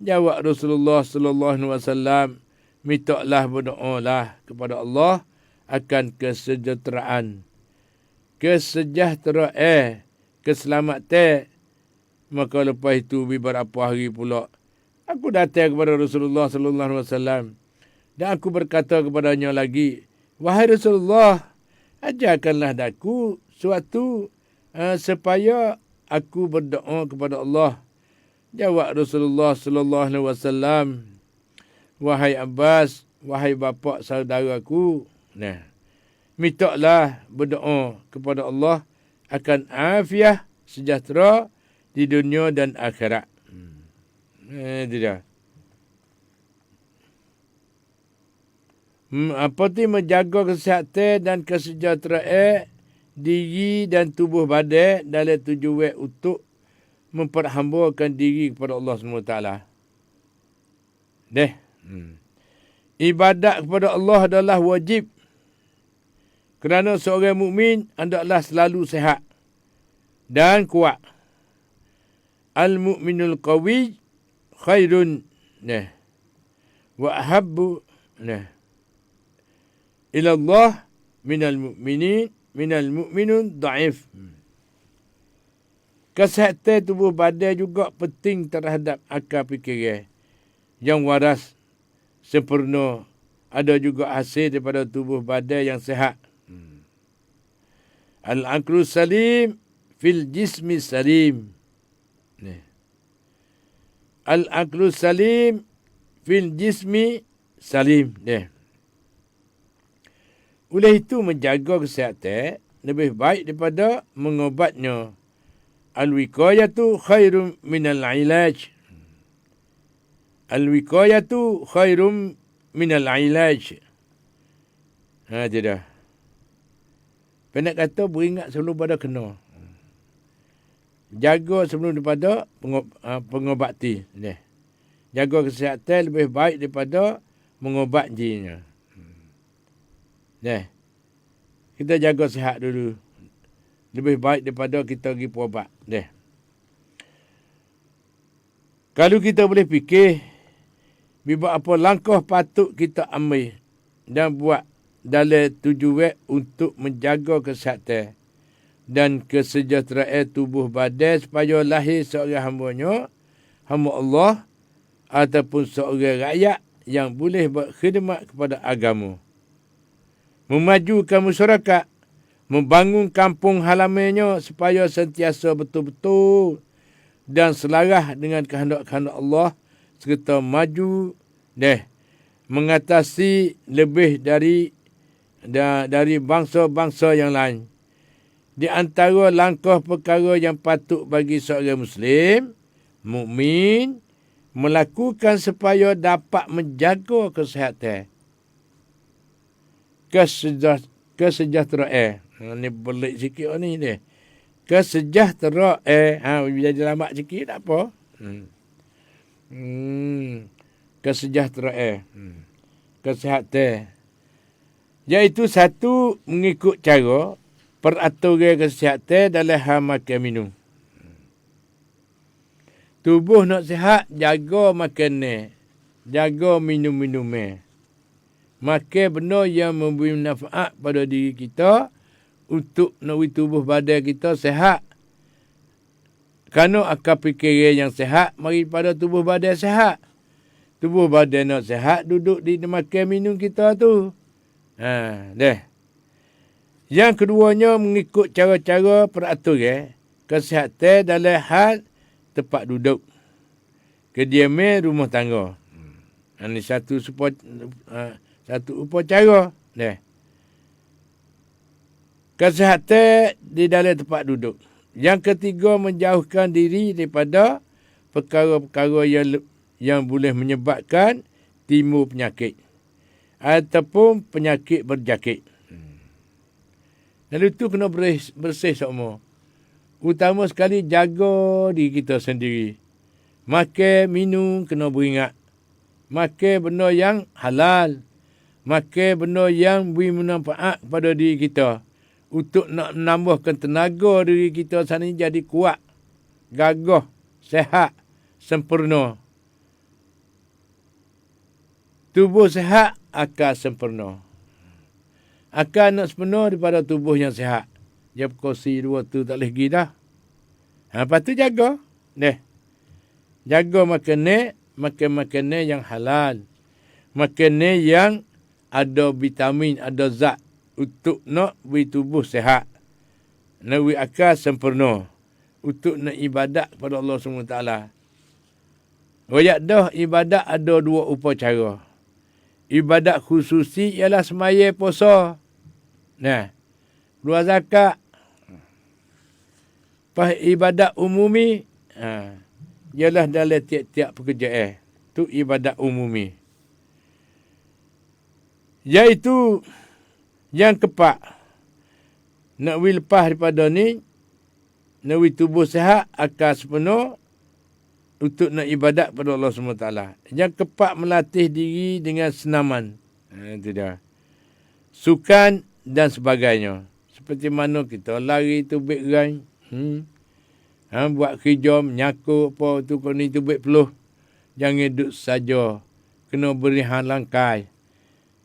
Jawab Rasulullah sallallahu alaihi wasallam, mintalah berdoalah kepada Allah akan kesejahteraan, keselamatan. Maka lepas itu beberapa hari pula aku datang kepada Rasulullah sallallahu alaihi wasallam dan aku berkata kepadanya lagi, wahai Rasulullah, ajarkanlah aku suatu supaya aku berdoa kepada Allah. Jawab Rasulullah sallallahu alaihi wasallam, wahai Abbas, wahai bapa saudaraku, mintalah berdoa kepada Allah akan afiah, sejahtera di dunia dan akhirat. Tidak. Apa tu menjaga kesihatan dan kesejahteraan diri dan tubuh badan dalam tujuan untuk memperhambakan diri kepada Allah SWT. Ibadat kepada Allah adalah wajib kerana seorang mukmin hendaklah selalu sihat dan kuat. Al-mu'minul qawi khairun wa ahabbu ila Allah minal mu'minun dhaif. Kesihatan tubuh badan juga penting terhadap akal fikiran yang waras sempurna. Ada juga hasil daripada tubuh badan yang sihat. Al-aqlu salim fil jismi salim. Al-aqlu salim fil jismi salim. Oleh itu menjaga kesihatan lebih baik daripada mengobatnya. Al-wiqayatu khairum minal ilaj. Al-wiqayatu khairum minal ilaj. Itu dah. Pendek kata beringat sebelum pada kena. Jaga sebelum daripada pengobati. Jaga kesihatan lebih baik daripada mengobat jinya. Kita jaga sihat dulu. Lebih baik daripada kita pergi berubat. Kalau kita boleh fikir, biba apa langkah patut kita ambil dan buat dalam tujuan untuk menjaga kesihatan dan kesejahteraan tubuh badan supaya lahir seorang hamba Allah ataupun seorang rakyat yang boleh berkhidmat kepada agama. Memajukan masyarakat, membangun kampung halamannya supaya sentiasa betul-betul dan selaras dengan kehendak-kehendak Allah serta maju mengatasi lebih dari bangsa-bangsa yang lain. Di antara langkah perkara yang patut bagi seorang Muslim, mukmin melakukan supaya dapat menjaga kesihatan, kesejahteraan. Ni belik sikit ni dia. Kesejahteraan. Jadi lama sikit tak apa. Kesejahteraan. Kesihatan. Iaitu satu, mengikut cara peraturan kesihatan dalam hal makan minum. Tubuh nak sihat, jaga makanan. Jaga minum-minumnya. Makan benda yang memberi manfaat pada diri kita untuk nak tubuh badan kita sihat. Kerana akal fikiran yang sihat, mari pada tubuh badan sihat. Tubuh badan nak sihat, duduk di makan minum kita tu. Yang keduanya mengikut cara-cara peraturan kesihatan dalam hal tempat duduk, kediaman rumah tangga. Ini satu upacara. Kesihatan di dalam tempat duduk. Yang ketiga, menjauhkan diri daripada perkara-perkara yang boleh menyebabkan timbul penyakit ataupun penyakit berjakit. Lalu itu kena bersih semua. Utama sekali jaga diri kita sendiri. Makan, minum kena beringat. Makan benda yang halal. Makan benda yang beri manfaat kepada diri kita. Untuk nak menambahkan tenaga diri kita sana jadi kuat, gagah, sehat, sempurna. Tubuh sehat, akal sempurna. Akal nak sempurna daripada tubuh yang sehat. Dia berkongsi dua tu tak boleh pergi dah. Lepas tu jaga. Jaga makanan yang halal. Makanan yang ada vitamin, ada zat untuk nak beri tubuh sehat. Nak beri akal sempurna. Untuk nak ibadat kepada Allah SWT. Royak dah ibadat ada dua upacara. Ibadat khususi ialah semaya puasa. Keluar zakat. Pas ibadat umumi. Ialah dalam tiap-tiap pekerjaan. Itu ibadat umumi. Iaitu yang keempat. Nak lepas daripada ni. Nak tubuh sehat, akal sepenuh. Untuk nak ibadat pada Allah SWT. Yang keempat, melatih diri dengan senaman. Itu dia. Sukan dan sebagainya. Seperti mana kita lari tubik rai. Buat kerja, menyakut apa tu. Kalau ni tubik peluh. Jangan duduk saja. Kena berihan langkai.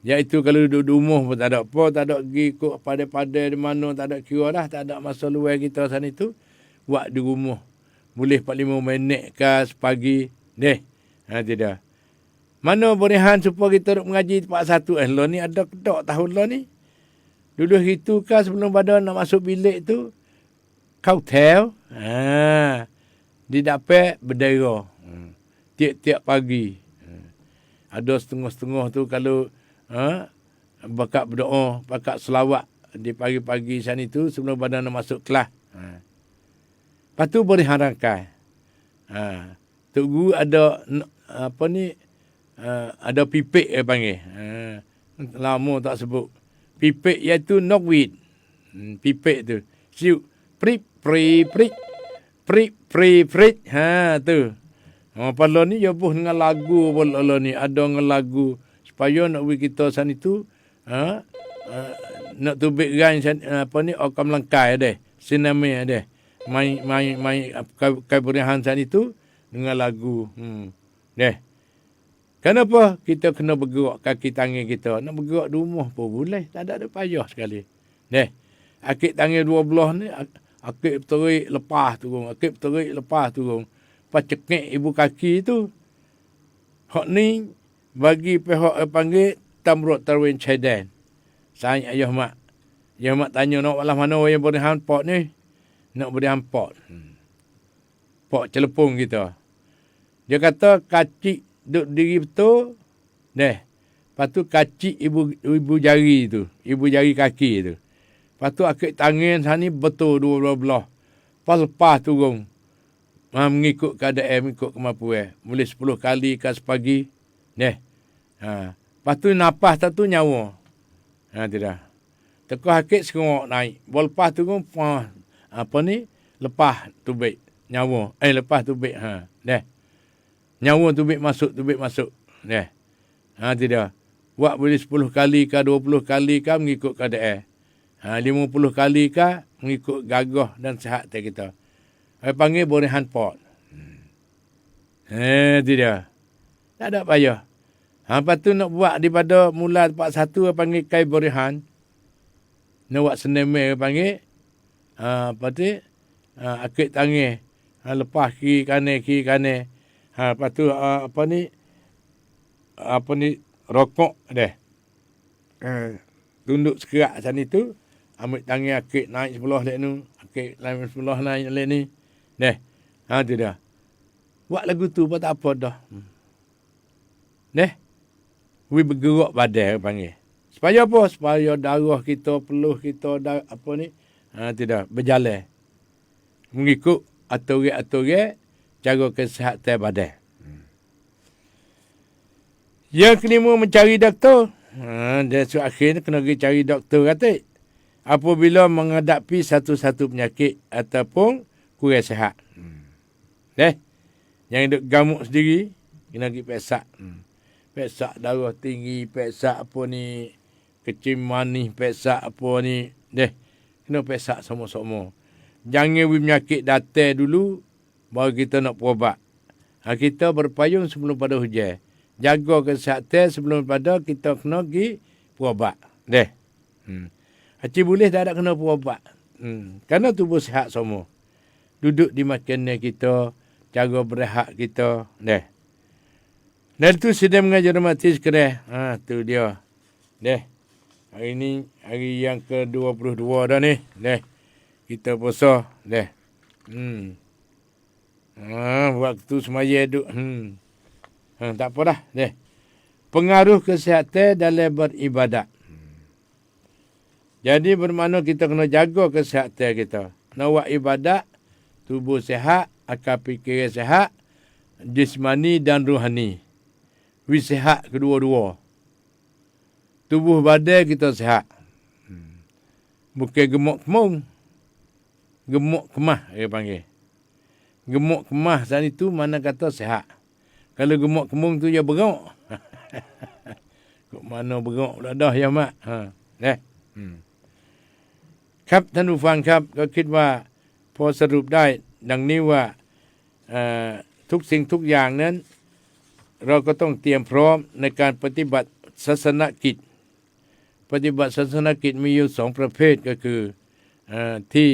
Iaitu kalau duduk di rumah pun tak ada apa, tak ada pergi ikut padai-padai di mana, tak ada kira dah, tak ada masa luar kita sana itu. Buat di rumah. Boleh 4-5 minit ke sepagi. Tidak. Mana berehan supaya kita duduk mengaji tempat satu. Lo ni ada kedok tahun lo ni. Dulu itu kan sebelum pada nak masuk bilik tu. Kau tahu. Didapat berdera. Tiap-tiap pagi. Ada setengah-setengah tu kalau bakat berdoa, bakat selawat di pagi-pagi sana itu sebelum pada nak masuk kelas. Lepas tu boleh harangkan. Tok Guru ada ada pipik panggil. Lama tak sebut. Pipik iaitu knockwheat. Pipik tu. Siuk. Prik, prik, prik. Prik, prik, prik. Tu. Pada ni dia pun dengan lagu pun ni. Ada dengan lagu. Supaya nak beri kita sana itu. Nak tubik gan okam langkai deh. Sinami deh. Main keberihan sana itu. Dengan lagu. Kenapa kita kena bergerak kaki tangan kita? Nak bergerak di rumah pun boleh. Tak ada payah sekali. Akik tangan 2 belah ni. Akik terik lepas turun. Akik terik lepas turun. Pacekek ibu kaki tu. Hak ni bagi pihak panggil tamrut tarwin caidan. Saya ayah mak. Ayah mak tanya nak walah mana yang berihan pot ni. Nak berihan pot. Pot celepung kita. Dia kata kacik duduk diri betul. Lepas tu kacik ibu jari tu. Ibu jari kaki tu. Lepas tu akik tangan sana betul 2 belah. Lepas turun. Mengikut keadaan, mengikut kemampuan. Boleh 10 kali ke sepagi. Lepas tu napas tu nyawa. Tidak. Tekuk hakik serok naik. Lepas turun, lepas tubik. Nyawa. Lepas tubik. Nyawa tubik masuk. Tidak. Buat boleh 10 kali ke 20 kali ke mengikut keadaan. 50 kali ke mengikut gagah dan sihat kita. Panggil borihan pot. Tidak. Tak ada payah. Lepas tu nak buat daripada mula tempat satu panggil kai borihan. Nak buat seneme panggil. Lepas tu akik tangan. Lepas kiri kanan. Lepas tu rokok deh. Tunduk sekerak sana itu. Ambil tangan akik naik sebelah lek ni. Akik lain sebelah naik lek ni. Tu dah. Buat lagu tu pun tak apa dah. We bergerak badan panggil. Supaya apa? Supaya darah kita, peluh kita, tidak berjalan. Mengikut aturan-aturan cara kesihatan badan. Yang kelima mencari doktor. Dia akhirnya kena pergi cari doktor kata. Apabila menghadapi satu-satu penyakit ataupun kurang sihat. Yang duk gamuk sendiri, kena pergi peksak. Peksak darah tinggi, peksak kecil manis, peksak kena peksak sama-sama. Jangan penyakit datang dulu, baru kita nak berubat. Kita berpayung sebelum pada hujan. Jaga kesihatan sebelum pada kita kena pergi berubat. Haji boleh tak ada kena berubat. Kerana tubuh sihat semua. Duduk di makanan kita, cara berehat kita. Dan tu sedang mengajar mati sekarang. Tu dia. Hari ni hari yang ke-22 dah ni. Kita puasa. Waktu semaya duk. Tak apa dah. Pengaruh kesihatan dalam beribadat. Jadi bermakna kita kena jaga kesihatan kita. Nak buat ibadat, tubuh sihat, akal fikir sihat, jismani dan rohani. Sihat kedua-dua. Tubuh badan kita sihat. Bukan gemuk-kemung. Gemuk kemah, dia panggil. Gemuk kemah saat itu mana kata sihat. Kalau gemuk kemung tu dia berok. Kok mana berok pula dah ya mak. Kap ท่านผู้ฟังครับก็คิดว่าพอสรุปได้ดังนี้ว่าทุกสิ่งทุกอย่างนั้นเราก็ต้องเตรียมพร้อมในการปฏิบัติศาสนกิจ ปฏิบัติศาสนกิจมีอยู่2ประเภทก็คือที่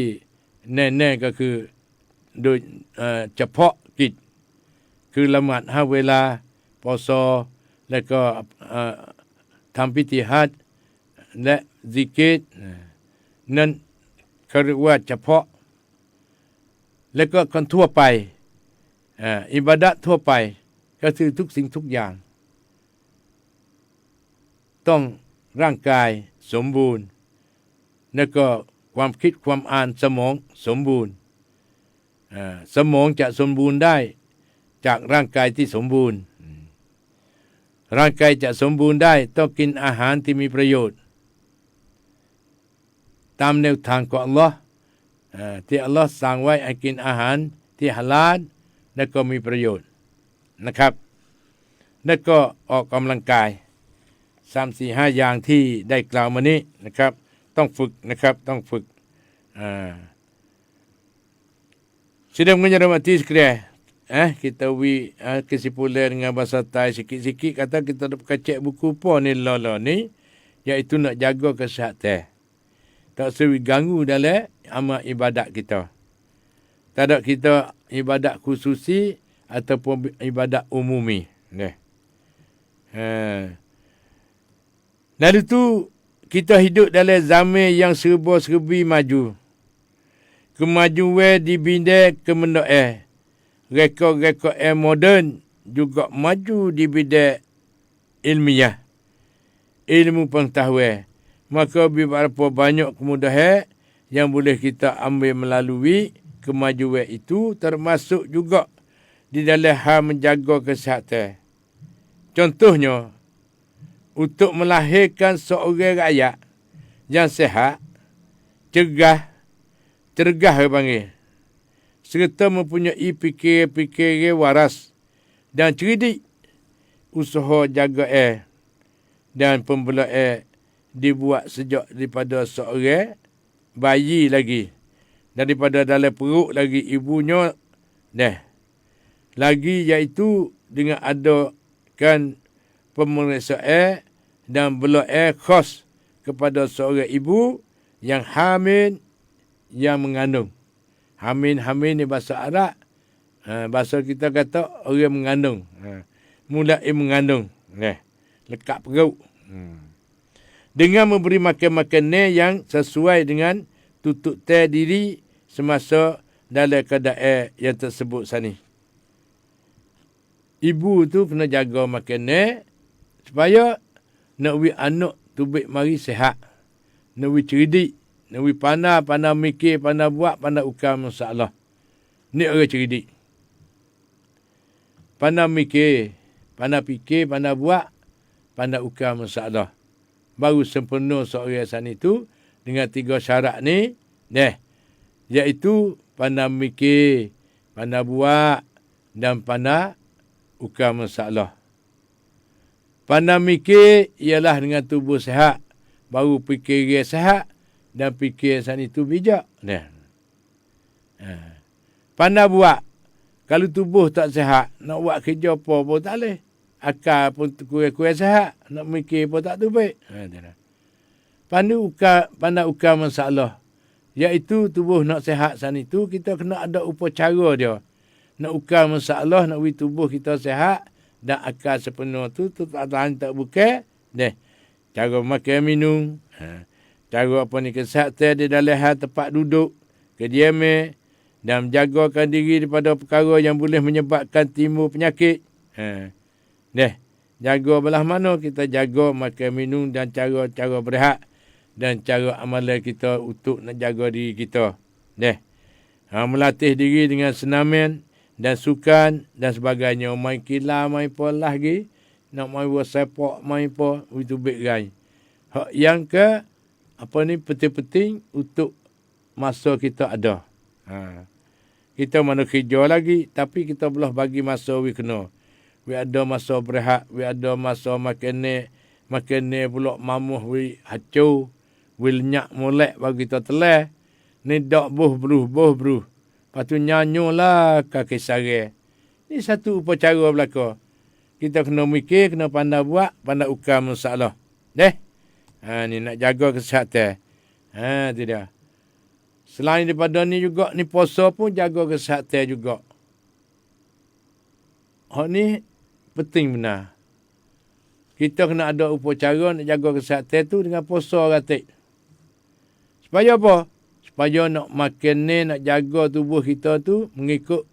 แน่ๆก็คือโดยเฉพาะกิจคือละหมาด5 เวลาปศและก็ทำพิธีฮัจญ์และซิกร์นั้นเขาเรียกว่าเฉพาะและก็คนทั่วไปอิบาดะห์ทั่วไปก็คือทุกสิ่งทุกอย่างต้องร่างกายสมบูรณ์แล้วก็ความคิดความอ่านสมองสมบูรณ์สมองจะสมบูรณ์ได้จากร่างกายที่สมบูรณ์ร่างกายจะสมบูรณ์ได้ต้องกินอาหารที่มีประโยชน์ตามแนวทางของอัลลอฮ์ที่อัลลอฮ์สั่งไว้ให้กินอาหารที่ฮาลาลและก็มีประโยชน์นะครับและก็ออกกำลังกาย3 4 5อย่างที่ได้กล่าวมานี้นะครับต้องฝึกนะครับต้องฝึกsudah mencermati sekalian kita kesimpulan dengan bahasa Thai sikit-sikit kata kita nak kacak buku apa ni lala ni iaitu nak jaga kesihatan tak sewi ganggu dalam amal ibadat kita tak ada kita ibadat khususi ataupun ibadat umumi lalu tu kita hidup dalam zaman yang serba-serbi maju kemajuan di bidang kemendaan rekod-rekod moden juga maju di bidang ilmiah ilmu pengetahuan maka beberapa banyak kemudahan yang boleh kita ambil melalui kemajuan itu termasuk juga di dalam hal menjaga kesihatan. Contohnya untuk melahirkan seorang rakyat yang sihat, cergas panggil, serta mempunyai fikir-fikir waras dan cerdik, usaha jaga dan pembelaan dibuat sejak daripada seorang bayi lagi, daripada dalam perut lagi ibunya lagi, iaitu dengan adakan pemeriksaan dan belaan khas kepada seorang ibu yang hamil yang mengandung. Hamil ni bahasa Arab, bahasa kita kata orang mengandung, mulai mengandung, lekat perut. Dengan memberi makan-makanan yang sesuai dengan tutup diri semasa dalam keadaan yang tersebut sani. Ibu tu kena jaga makanan supaya nak wi anak tu baik mari sihat, nak wi cerdik, nak wi pandai mikir, pandai buat, pandai ukam masalah. Ni orang cerdik. Pandai mikir, pandai fikir, pandai buat, pandai ukam masalah. Baru sempurna seorang sana itu dengan 3 syarat ni, iaitu pandai mikir, pandai buat dan pandai ukam masalah. Pandai mikir ialah dengan tubuh sihat, baru fikir sihat dan fikir sana itu bijak. Pandai buat, kalau tubuh tak sihat, nak buat kerja apa pun tak boleh. Akal pun kurang-kurang sihat, nak mikir pun tak tu baik. Pandai ukam masalah, iaitu tubuh nak sihat sana itu, kita kena ada upacara dia. Nak ukam masalah, nak beri tubuh kita sihat dan akal sepenuh tu tak tahan tak bukan. Cara makan minum, cara kesihatan di dalam hal tempat duduk, kediaman dan menjagakan diri daripada perkara yang boleh menyebabkan timbul penyakit. Jaga belah mana kita jaga makan minum dan cara berehat dan cara amalan kita untuk nak jaga diri kita. Melatih diri dengan senaman dan sukan dan sebagainya. Main kila, main pola lagi, nak main sepak, main apa, itu baik gai. Yang penting-penting untuk masa kita ada. Kita mana kerja lagi, tapi kita belah bagi masa we kena. We ada masa berehat, we ada masa makan pula mamuh we hacau, we lenyak molek bagi kita telah. Ni dak buh bru. Lepas tu nyanyolah kaki sare. Ni satu upacara belaka. Kita kena mikir, kena pandai buat, pandai ukam masalah. Ni nak jaga kesihatan. Tu dia. Selain daripada ni juga, ni puasa pun jaga kesihatan juga. Ni penting benar. Kita kena ada upacara nak jaga kesihatan tu dengan puasa ratik. Supaya apa? Supaya nak makan ni, nak jaga tubuh kita tu mengikut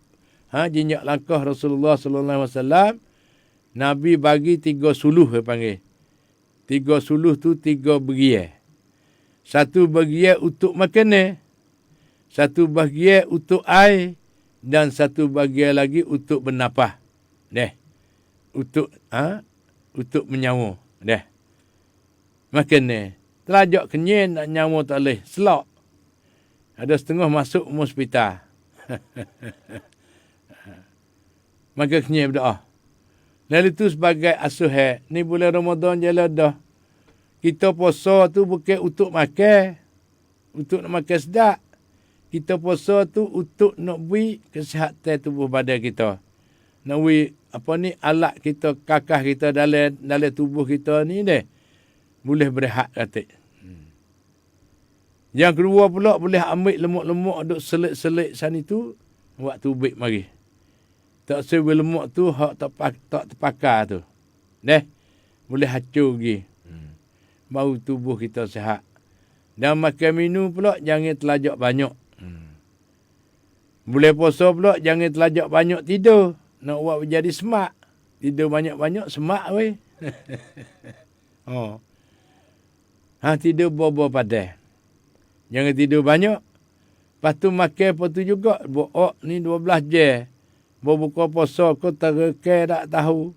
jinjak langkah Rasulullah sallallahu alaihi wasallam. Nabi bagi 3 suluh dia panggil. 3 suluh tu 3 bagian. 1 bagian untuk makan ni. 1 bagian untuk air. Dan 1 bagian lagi untuk bernafas. Untuk menyawa. Makan ni. Telajak kenyang nak nyawa tak boleh. Selak. Ada setengah masuk hospital. Maka kenyang berdoa. Lalu itu sebagai asuhan. Ni bulan Ramadan je lah dah. Kita puasa tu bukan untuk makan. Untuk nak makan sedap. Kita puasa tu untuk nak beri kesihatan tubuh badan kita. Nak beri alat kita, kakah kita dalam tubuh kita ni deh. Boleh berehat katik. Yang kedua pula boleh ambil lemak-lemak duk selit-selit sana tu. Buat tubik mari. Tak sewa lemak tu hak tak terpakar tu. Boleh hacur lagi. Baru tubuh kita sihat. Dan makan minum pula jangan terlajak banyak. Boleh puasa pula jangan terlajak banyak tidur. Nak buat jadi semak. Tidur banyak-banyak semak weh. Tidur bobo padah. Jangan tidur banyak. Lepas tu makan apa tu juga. Ni 12 jam. Buka puasa kau terkek tak tahu.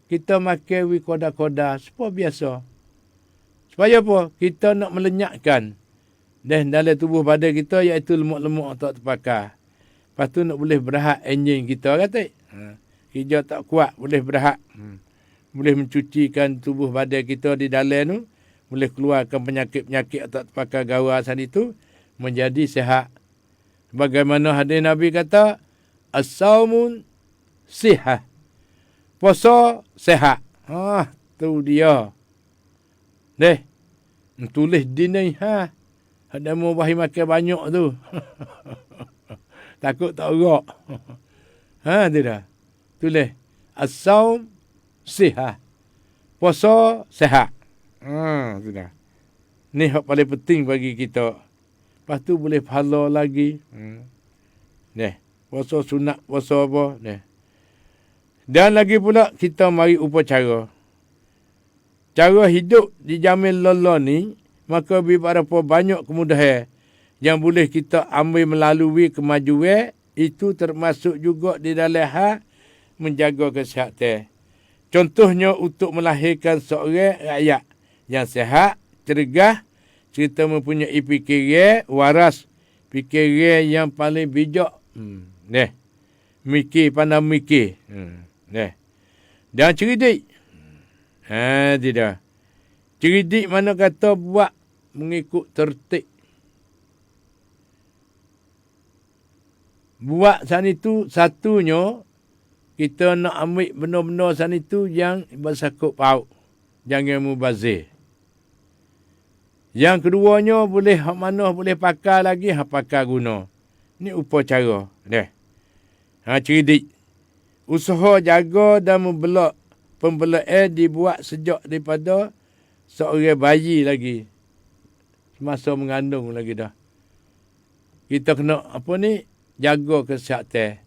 Kita makan koda-koda. Seperti biasa. Supaya apa? Kita nak melenyapkan. Dalam tubuh badan kita iaitu lemak-lemak tak terpakar. Lepas tu nak boleh berehat enjin kita kata. Hijau tak kuat boleh berehat. Boleh mencucikan tubuh badan kita di dalam tu. Boleh keluarkan penyakit-penyakit tak terpakar gawasan itu. Menjadi sihat. Bagaimana hadis Nabi kata. As-sawmun sihat. Puasa sihat. Tu dia. Tulis di ni. Ada mau bahi makan banyak tu. Takut tak gerak. Tidak. Tulis. As-sawm sihat. Puasa sihat. Sudah. Ni hak paling penting bagi kita. Lepas tu boleh pahala lagi. Puasa sunat, puasa apa. Dan lagi pula kita mari upacara. Cara hidup dijamin Allah ni, maka beberapa banyak kemudahan yang boleh kita ambil melalui kemajuan, itu termasuk juga di dalam hal menjaga kesihatan. Contohnya untuk melahirkan seorang rakyat yang sihat, cergas, kita mempunyai fikiran waras, fikiran yang paling bijak. Mikir, pandai mikir. Dan cerdik. Tidak. Cerdik mana kata buat mengikut tertib. Buat sana itu satunya, kita nak ambil benda-benda sana itu yang bersakut paut. Jangan mubazir. Yang keduanya boleh hak mana boleh pakai lagi, pakai guna. Ini upacara. Cerdik. Usaha jaga dan membelak. Pembelaan dibuat sejak daripada seorang bayi lagi. Semasa mengandung lagi dah. Kita kena jaga kesihatan.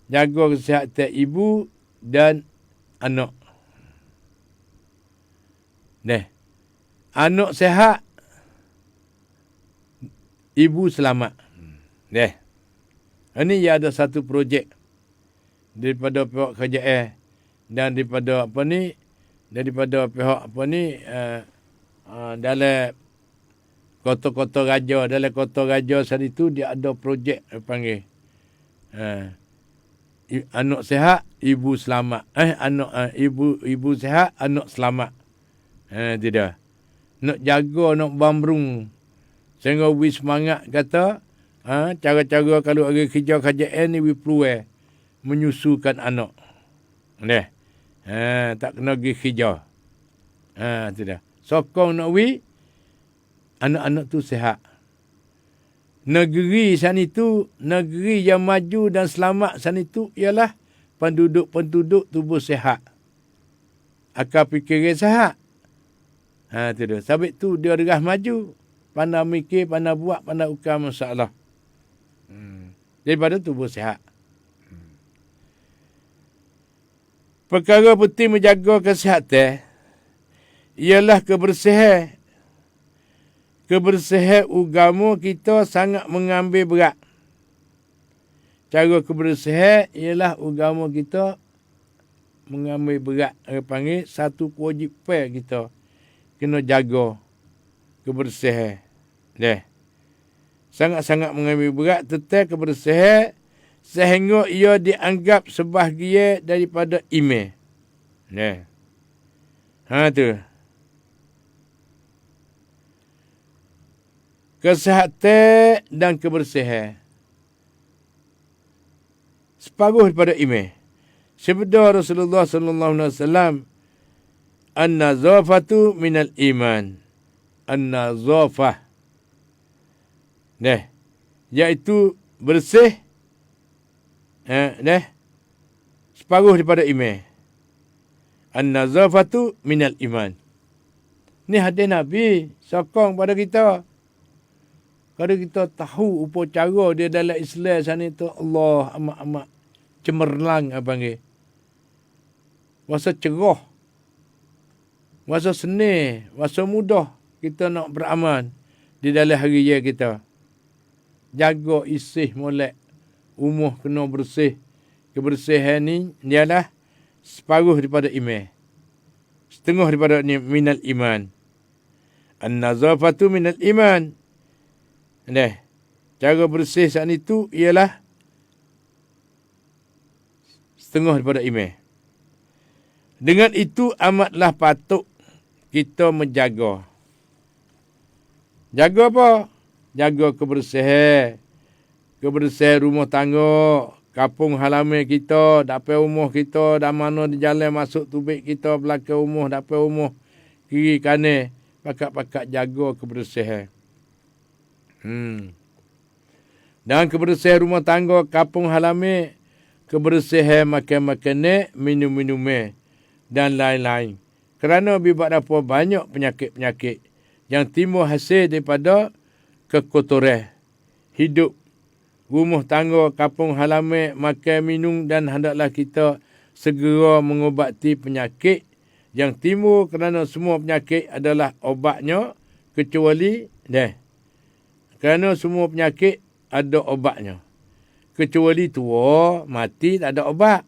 Jaga kesihatan ibu dan anak. Anak sihat, ibu selamat. Ini ada satu projek daripada pihak kerajaan dan daripada daripada pihak dalam kota-kota raja, dalam kota raja sana itu dia ada projek panggil anak sihat, ibu selamat. Ibu sihat, anak selamat. Tidak. Nak jaga, nak bambrung. Sehingga we semangat kata, cara-cara kalau orang kerja kerajaan ni we peluang menyusukan anak. Tak kena pergi kerja. Tidak. sokong nak anak-anak tu sihat. Negeri sana itu, negeri yang maju dan selamat sana itu ialah penduduk-penduduk tubuh sihat. Akal fikiran sihat. Tu dia. Sebab tu dia derah maju. Pandai mikir, pandai buat, pandai ukam, masya-Allah. Daripada tubuh sihat. Perkara penting menjaga kesihatan ialah kebersihan. Kebersihan agama kita sangat mengambil berat. Cara kebersihan ialah agama kita mengambil berat. Dia panggil satu kewajipan kita. Kena jaga kebersihan. Sangat-sangat mengambil berat tentang kebersihan sehingga ia dianggap sebahagian daripada iman. Tu. Kesihatan dan kebersihan separuh daripada iman. Sabda Rasulullah sallallahu alaihi wasallam, "An-nazafatu minal iman." An-nazafah. Iaitu bersih. Separuh daripada iman. An-nazafatu minal iman. Ni hadis Nabi sokong pada kita. Kalau kita tahu upacara dia dalam Islam sana itu, Allah amat-amat cemerlang panggil. Masa cerah. Masa seni, masa mudah kita nak beramal di dalam hari raya kita. Jaga isih molek. Rumah kena bersih. Kebersihan ni ialah separuh daripada iman. Setengah daripada minal iman. An-nazafatu minal iman. Cara bersih saat itu ialah setengah daripada iman. Dengan itu amatlah patut kita menjaga. Jaga apa? Jaga kebersihan. Kebersihan rumah tangga, kampung halaman kita, dapur rumah kita, dah mana di jalan masuk tubik kita, belakang rumah, dapur rumah, kiri kanan. Pakat-pakat jaga kebersihan. Dan kebersihan rumah tangga, kampung halaman, kebersihan makan-makanan, minum-minuman dan lain-lain. Kerana bibat apa banyak penyakit-penyakit yang timbul hasil daripada kekotoran hidup rumah tangga, kampung halaman, makan, minum dan hendaklah kita segera mengobati penyakit yang timbul kerana semua penyakit adalah obatnya kecuali kerana semua penyakit ada obatnya. Kecuali tua, mati, tak ada obat.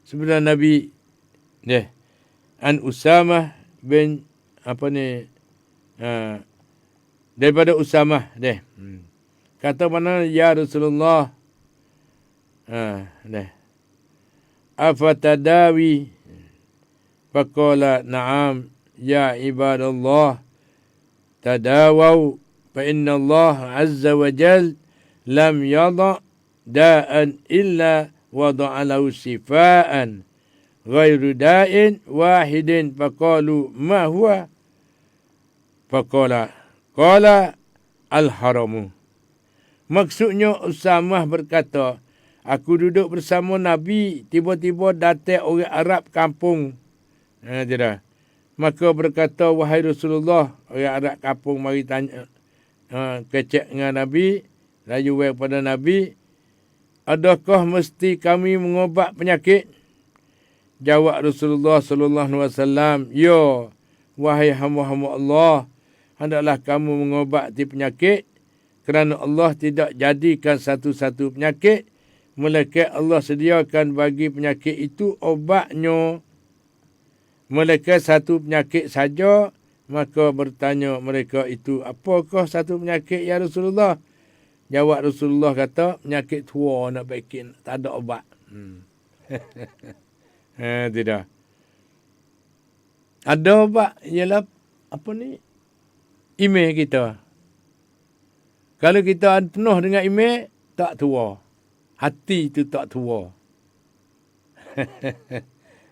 Sebenarnya Nabi, An Usamah bin, daripada Usamah, kata mana, ya Rasulullah, afatadawi, faqala na'am, ya ibadallah, tadawaw, فإن الله عز وجل لم يضع داء إلا وضع له شفاء غير داء واحد فقالوا ما هو قال الحرم. Maksudnya Usamah berkata, aku duduk bersama Nabi, tiba-tiba datang orang Arab kampung. Maka berkata, wahai Rasulullah, orang Arab kampung mari tanya, kecek dengan Nabi, layu kepada Nabi, adakah mesti kami mengobat penyakit? Jawab Rasulullah sallallahu alaihi wasallam, ya, wahai hamba-hamba Allah, hendaklah kamu mengobati penyakit kerana Allah tidak jadikan satu-satu penyakit, melainkan Allah sediakan bagi penyakit itu obatnya. Melainkan satu penyakit saja. Maka bertanya mereka itu, apakah satu penyakit ya Rasulullah? Jawab Rasulullah kata, penyakit tua nak baikin, tak ada obat. Tidak. Ada obat, ialah iman kita. Kalau kita penuh dengan iman, tak tua. Hati itu tak tua.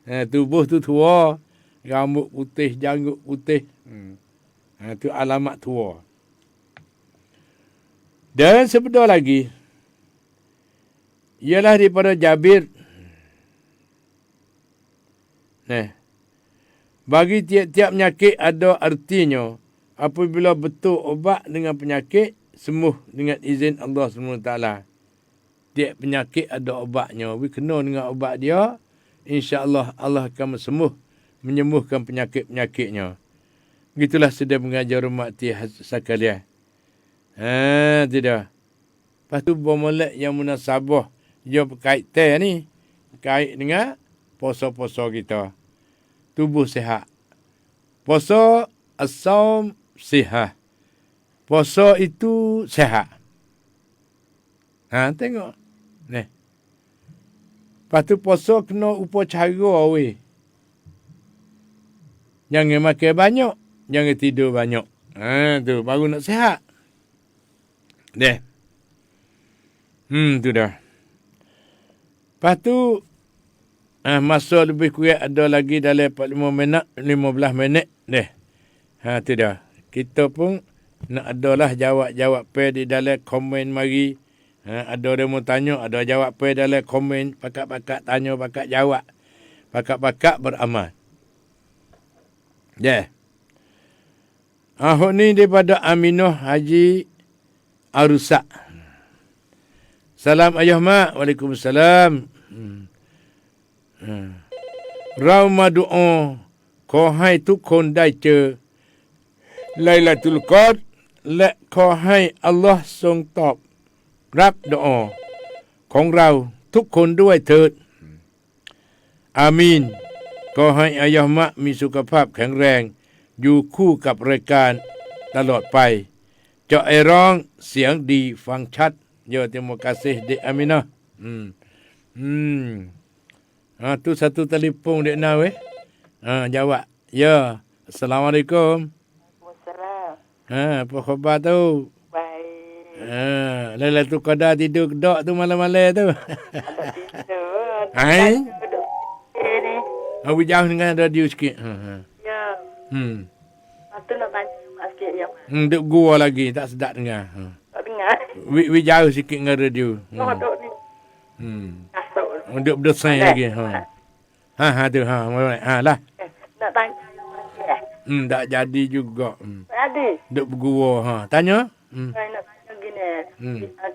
Tubuh tu tua, rambut putih, janggut putih. Itu alamat tua. Dan sebentar lagi, ialah daripada Jabir. Bagi tiap-tiap penyakit ada artinya. Apabila betul obat dengan penyakit, sembuh dengan izin Allah SWT. Tiap penyakit ada obatnya. We kena dengan obat dia, insya-Allah Allah akan menyembuhkan penyakit-penyakitnya. Begitulah sedang mengajar umat sekalian. Tidak. Lepas tu bermulai yang munasabah. Dia berkaitan ni. Kait dengan puasa-puasa kita. Tubuh sihat. Puasa as-saum sihat. Puasa itu sihat. Tengok. Ni. Lepas tu puasa kena upacara weh. Jangan makan banyak. Jangan tidur banyak. Tu baru nak sihat. Deh. Tu dah. Lepas tu, masa lebih kurang ada lagi dalam 45 minit, 15 minit. Deh. Tu dah. Kita pun nak adalah jawab-jawab di dalam komen mari. Ada yang mau tanya, ada jawab dalam komen. Pakat-pakat tanya, pakat jawab. Pakat-pakat beramal. Deh. Ni daripada Aminah Haji Arusak. Salam ayah mak. Waalaikumsalam. Ramadan ko hai tu kon dai che Lailatul Qadrและขอให้อัลลอฮ์ทรงตอบรับดุอาของเราทุกคนด้วยเถิดอามีนขอให้อายะห์มะมีสุขภาพแข็งแรงอยู่คู่กับรายการตลอดไปเจาะไอร้องเสียงดีฟังชัดYa, terima kasih Dek Aminah. Tu satu telefon Dek Nah weh. Jawab. Ya. Assalamualaikum. Waalaikumsalam. Apa khabar tu? Baik. Lailatul Qadar tidur kedok tu malam-malam tu. Ada tidur. Hai? Duduk ni. Awak jauh dengan radio sikit. Ya. Lepas tu nak tanya mak sikit ya. Duk gua lagi, tak sedap dengar. Tak dengar. We jauh sikit dengan radio. Duduk ni. Kasut. Duk berdesain lagi. Tu. Lah. Nak tanya mak sikit. Tak jadi juga. Tak ada. Duk bergua. Tanya? Saya nak tanya gini.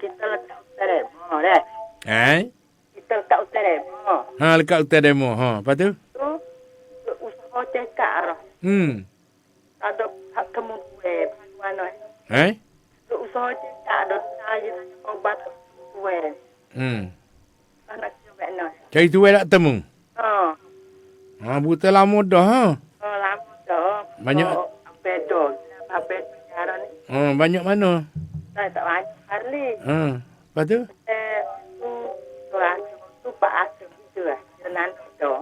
Kita letak hotel demo dah. Kita letak hotel demo. Lekat hotel demo. Lepas tu? Tu, usaha cekak lah. Ada hak temu kue. Mana? Usaha cekak ada saya obat kue. Anak coba nak. Cari tu tak temu? Buta lama dah. Lama dah. Banyak? Pedo. Pedo ni. Banyak mana? Saya tak banyak hari. Lepas tu? Tu Pak Asem tu lah. Jalan tu.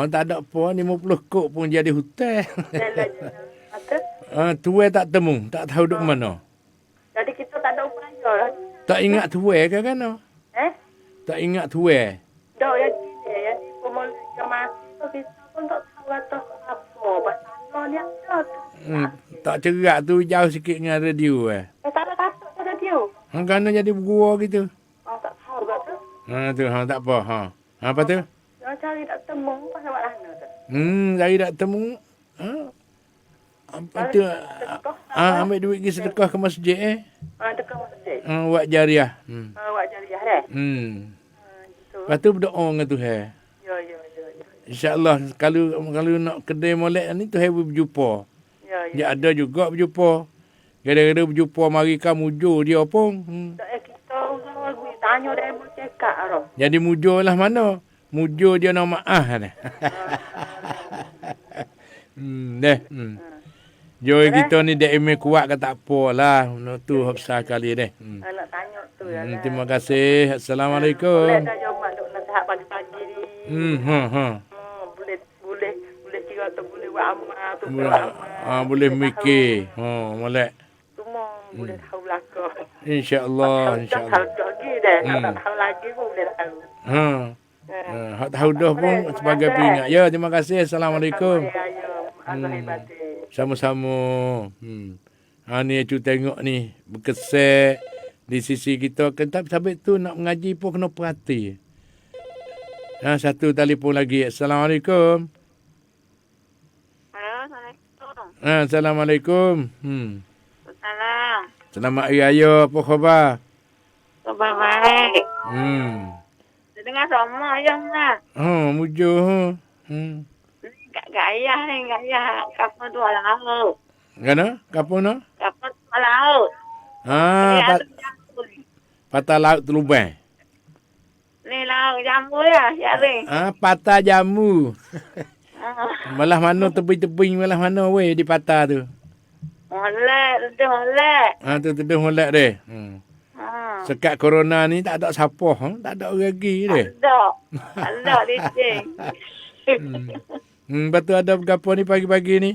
Tak ada apa. 50 kok pun jadi hutan. Jalan. Tuai tak temu. Tak tahu duk mana. Jadi kita tak ada upaya lah. Tak ingat tuai ke kan? Tak ingat tuai. Tak, yang gini. Yang ni pemulai yang masih tu kita pun tak tahu atas apa. Pasal ni ada. Tak cerak tu jauh sikit dengan radio. Tak ada kata pada dia. Kerana jadi bergua gitu. Tak tahu kat tu. Tu, tak apa. Apa tu? Yang cari tak temu pasal buat mana tu. Cari tak temu. Apa tu? Ambil duit pergi sedekah ke masjid Dekat masjid. Buat jariah. Buat jariah dah. Gitu. Lepas tu berdoa dengan Tuhan. Ya. InsyaAllah kalau nak kedai molek ni Tuhan berjumpa. Ya. Dia ada juga berjumpa. Kadang-kadang berjumpa mari kan mujur dia pun. Tak kita usaha gue tanya dia mau cekak lah. Jadi mujur lah mana? Mujur dia nak maaf dah. Joy kita ni dek email kuat ke tak apalah. Tu besar kali deh. Nak tanya tu ya. Terima kasih. Assalamualaikum. Boleh dah jawab duk nasihat pagi-pagi ni. Boleh kira tu boleh buat amal tu. Boleh mikir. Molek. Semua boleh tahu belakang. InsyaAllah. Tak tahu lagi dah. Tak tahu lagi pun boleh tahu. Hak tahu dah pun sebagai peringat. Ya, terima kasih. Assalamualaikum. Ya. Azhar Batin. Sama-sama. Ni cu tengok ni berkesan di sisi kita. Tapi sampai tu nak mengaji pun kena perhati. Satu telefon lagi. Assalamualaikum. Assalamualaikum. Assalamualaikum. Salam. Selamat Hari Raya. Apa khabar? Khabar baik. Dengar sama yang nak. Mujur. Gak ayah ni, gak ayah. Kapal tu laut. Gana? Kapal no? Kapal tu laut. Patah laut terlubang. Ni laut jambu ya, Syari. Patah jamu. Malah mana tebing-tebing malah mana weh di patah tu. Molek. Tu molek deh. Sekat corona ni tak ada siapa, tak ada orang lagi deh. Ada licin. Lepas tu ada berapa ni pagi-pagi ni?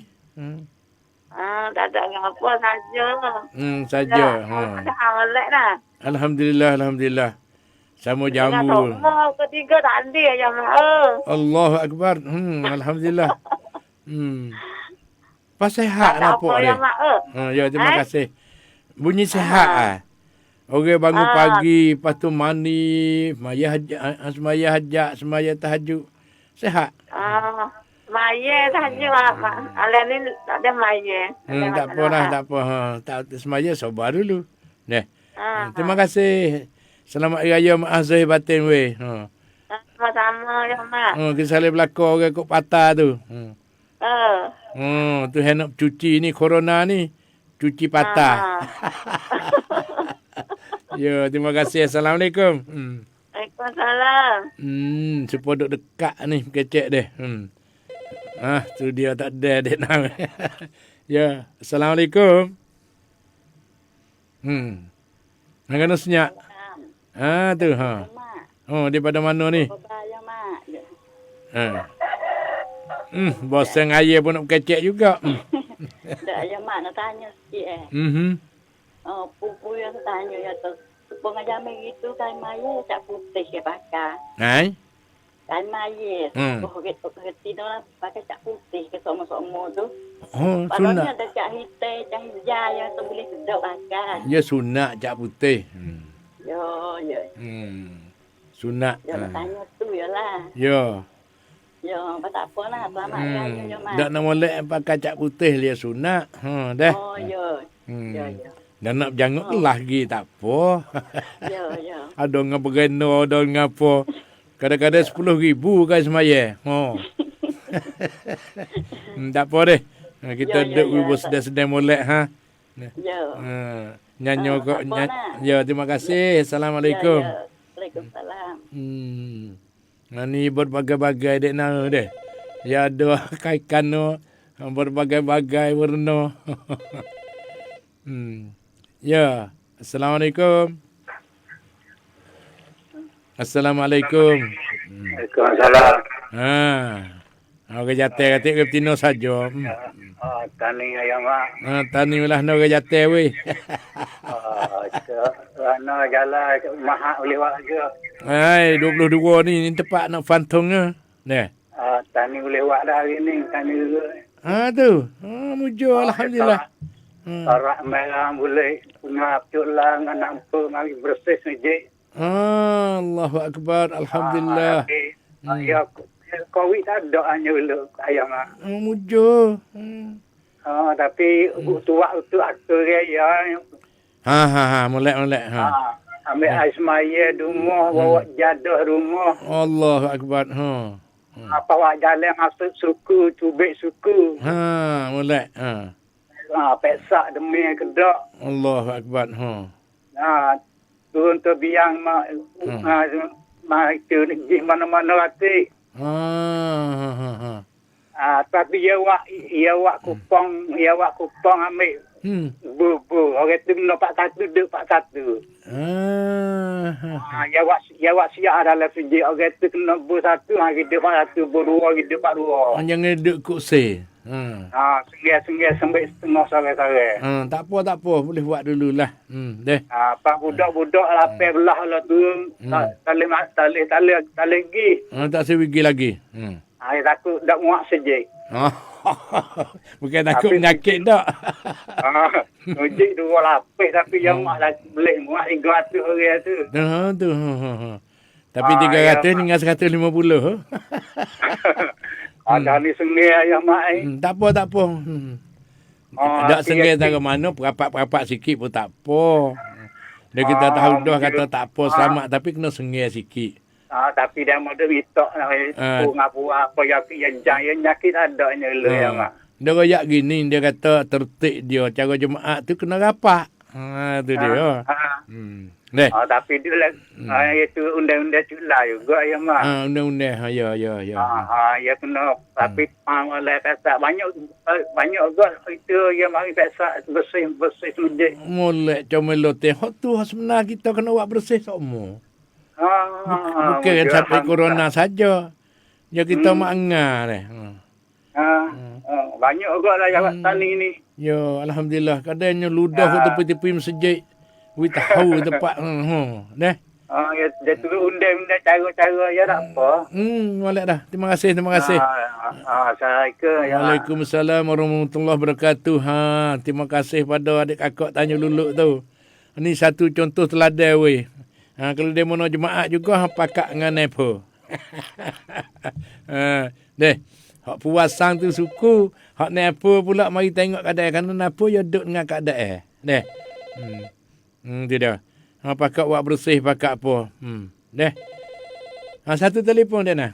Tak ada apa saja. Saja. Dah molek dah. Alhamdulillah. Sama jamu. Ketiga tadi aja mak. Allahu Akbar. Alhamdulillah. Pas sehat nampak dia. Ya, terima kasih. Bunyi sehat. Orang bangun pagi, lepas tu mandi, semaya hajat, semaya tahajud. Sehat. Maya tahajud mak. Alah ni tak ada maya. Tak apa. Tak semaya sabar dulu. Terima kasih. Selamat Hari Raya Mak Zahir Batin weh. Sama-sama ya mak. Kita saling belakang orang kok patah tu. Tu hendak cuci ni corona ni. Cuci patah. Ya, terima kasih. Assalamualaikum. Waalaikumsalam. Supaya duduk dekat ni kecek deh. Tu dia tak ada dek nak. Ya, Assalamualaikum. Nak kena senyap. Tu daripada mana ni? Bosan ayah pun nak kecek juga. Tak, ya mak nak tanya sikit pupu yang tanya ya tu. Pengajar gitu kain maya tak putih ke pakai. Kain maya. Kerti dah pakai tak putih ke sama-sama tu. Sunat. Ada cak hitam, cak hijau yang tu boleh sedap pakai. Ya sunat cak putih. Ya. Sunat. Ya tanya tu ya lah. Ya, tak apa lah. Selamat raya ya mak. tak nak molek pakai cak putih dia sunat. Dah. Ya. Dan nak berjanguk lagi tak apa. Ya. Ada dengan berena, ada dengan apa. Kadang-kadang 10,000 kan semaya. Tak apa deh. Kita duduk sedang-sedang molek Ya. Nyanyi kok. Ya, terima kasih. Assalamualaikum. Waalaikumsalam. Ni berbagai-bagai dek nak deh. Ya ada kaikan no berbagai-bagai warna. Ya, Assalamualaikum. Assalamualaikum. Waalaikumsalam. Orang jatuh kata ke betina saja. Tani ayam mak. Tani lah no orang jatuh weh. Kerana jalan mahal boleh buat je. 22 ni tepat nak fantung ke? Tani boleh buat dah hari ni. Tani dulu. Tu. Mujur Alhamdulillah. Tarak merah boleh. Punga pecuk lang. Anak empu mari bersih sejik. Allahu Akbar. Alhamdulillah. Ya, Covid tak ada hanya dulu ayam mak. Mujur. Tapi tuak tu aktor ya. Molek. Ambil ais maya rumah, bawa jadah rumah. Allahu Akbar. Apa awak jalan masuk suku, cubik suku. Molek. Pesak demi kedak. Allahu Akbar. Turun terbiang mak itu di mana-mana hati. Tapi ia wak kupong ambil. Bu. Orang tu nampak satu, duduk pak satu. Ya wak siap dalam sejik. Orang tu kena bu satu, hidup pak satu, bu dua, hidup pak dua. Jangan duduk kursi. Sengai sampai setengah sore-sore. Tak apa. Boleh buat dululah. Deh. Pak budak-budak lapar belah lah tu. Tak lagi. Tak sewigi lagi. Saya takut tak muak sejik. Oh, bukan takut Tapi- penyakit tak. Sejik 2 lapis tapi yang muak dah boleh muak 300 orang tu. Tu. Tapi 300 ya, dengan 150. Ada ni sengih ayah mak ni. Tak apa. Tak sengaja tak ke mana, perapat-perapat sikit pun tak apa. Dia kita tahu dah kata tak apa selamat tapi kena sengaja sikit. Tapi dia mau dia mitok nak ngapu apa yang nyakit adanya le ya mak. Dia royak gini, dia kata tertib dia. Cara jemaat tu kena rapat. Tu dia. Deh. Tapi dia lah, itu undang-undang cula juga ya mak. Undang-undang. Ya. Ya kena. Tapi oleh pesak banyak juga itu yang mari pesak bersih sujud. Molek comel tengok tu sebenar kita kena buat bersih semua. Bukan sampai corona saja. Ya kita mangar deh. Banyak juga lah yang tani ni. Ya, alhamdulillah. Kadangnya ludah ke tepi-tepi masjid. We tahu tempat. Deh. Dia turun undang cara-cara ya tak apa. Molek dah. Terima kasih. Assalamualaikum. Waalaikumsalam warahmatullahi wabarakatuh. Terima kasih pada adik kakak tanya luluk tu. Ini satu contoh teladan weh. Kalau dia mau jemaat juga pakak dengan nepo. Deh. Hak puasang tu suku, hak nepo pula mari tengok keadaan kan nepo ya duduk dengan keadaan. Deh. Tu dah. Pakak buat bersih pakak apa. Deh. Satu telefon dia nah.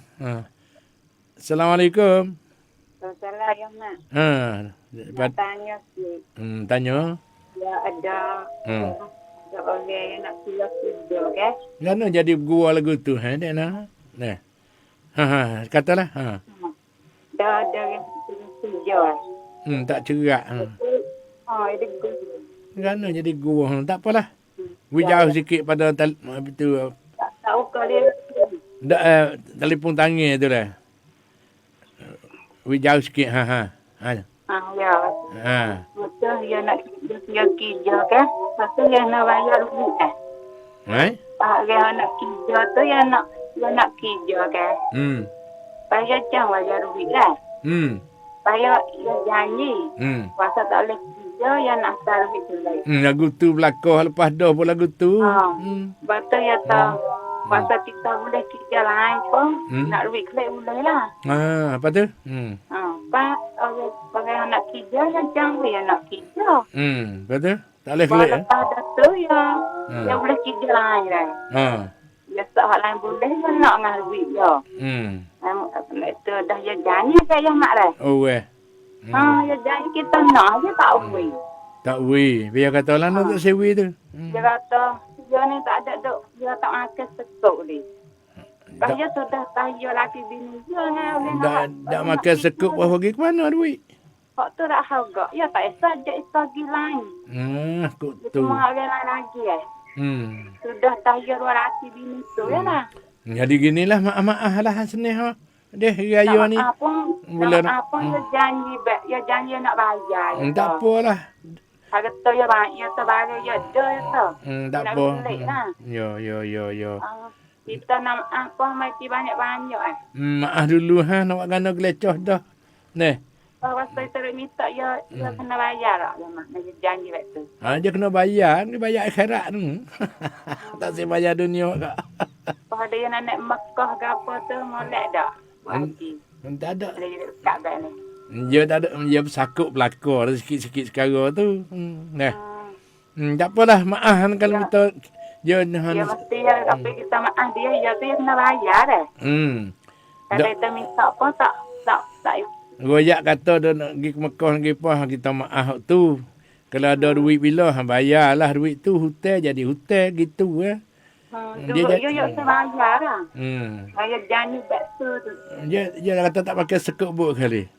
Assalamualaikum. Assalamualaikum. Nak Tanya sikit. Tanya. Ya ada orang yang nak kerja kan? Mana jadi gua lagu tu dia nah. Nah. Katalah. Dah ada yang kerja. Tak cerak. Dia Mana jadi gua. Tak apalah. We jauh sikit pada itu. tak tahu kalau dia Telefon tangan tu lah. We jauh sikit. ya. Betul dia nak dia kerja kan? Lepas tu dia nak bayar duit dia nak kerja tu dia nak kerja kan? Bayar jam bayar duit kan? Bayar dia janji. Pasal tak boleh kerja dia nak hantar duit tu lagi. Lagu tu belakang lepas dah pun lagu tu. Betul ya tahu. Pasal kita boleh kerja lain pun nak duit kelak boleh lah. Apa tu? Pak, bagi anak kerja yang jangan dia nak kerja. Betul? Tak boleh kelak. Lepas dah tu dia boleh kerja lain dah. Dia tak hal lain boleh dia nak dengan duit dia. Itu dah dia janji saya mak dah. Oh weh. Dia janji kita nak je tak boleh. Tak weh. Biar kata lah nak tak sewi tu. Dia kata dia ni tak ada duk, dia tak makan sekuk ni. Dia sudah tahu laki bini dia ni. Tak makan sekuk pun pergi ke mana duit? Hak tu tak harga. Ya tak esah je lagi lain. Kut Dia tu. cuma orang lain lagi Sudah tahu laki bini tu ya lah. Jadi ginilah maaf lah senih ha. Deh raya ni. Bulan apa dia janji nak bayar. Tak apalah. Harga tu ya terbayar ya dah tu. Tak apa. Yo. Kita nak apa mesti banyak-banyak Maaf dulu nak buat gana gelecoh dah. Neh. Bawa saya terus minta ya kena bayar lah. Dia janji waktu. Dia kena bayar. Dia bayar akhirat tu. Tak saya bayar dunia kak. Kalau dia nak naik Mekah ke apa tu, molek tak? Tak ada. Dia dekat kat ni. Dia tak ada. Dia bersakut belakang sikit-sikit sekarang tu. Nah. Tak apalah. Maaf kalau kita... Dia mesti ya. Tapi kita maaf dia tu kena bayar dah. Kalau kita minta apa, tak Royak kata dia nak pergi ke Mekah pergi apa, kita maaf tu. Kalau ada duit bila, bayarlah duit tu. Hotel jadi hotel gitu ya. Dia terbayar lah. Saya janji betul tu. Dia kata tak pakai sekut buk kali.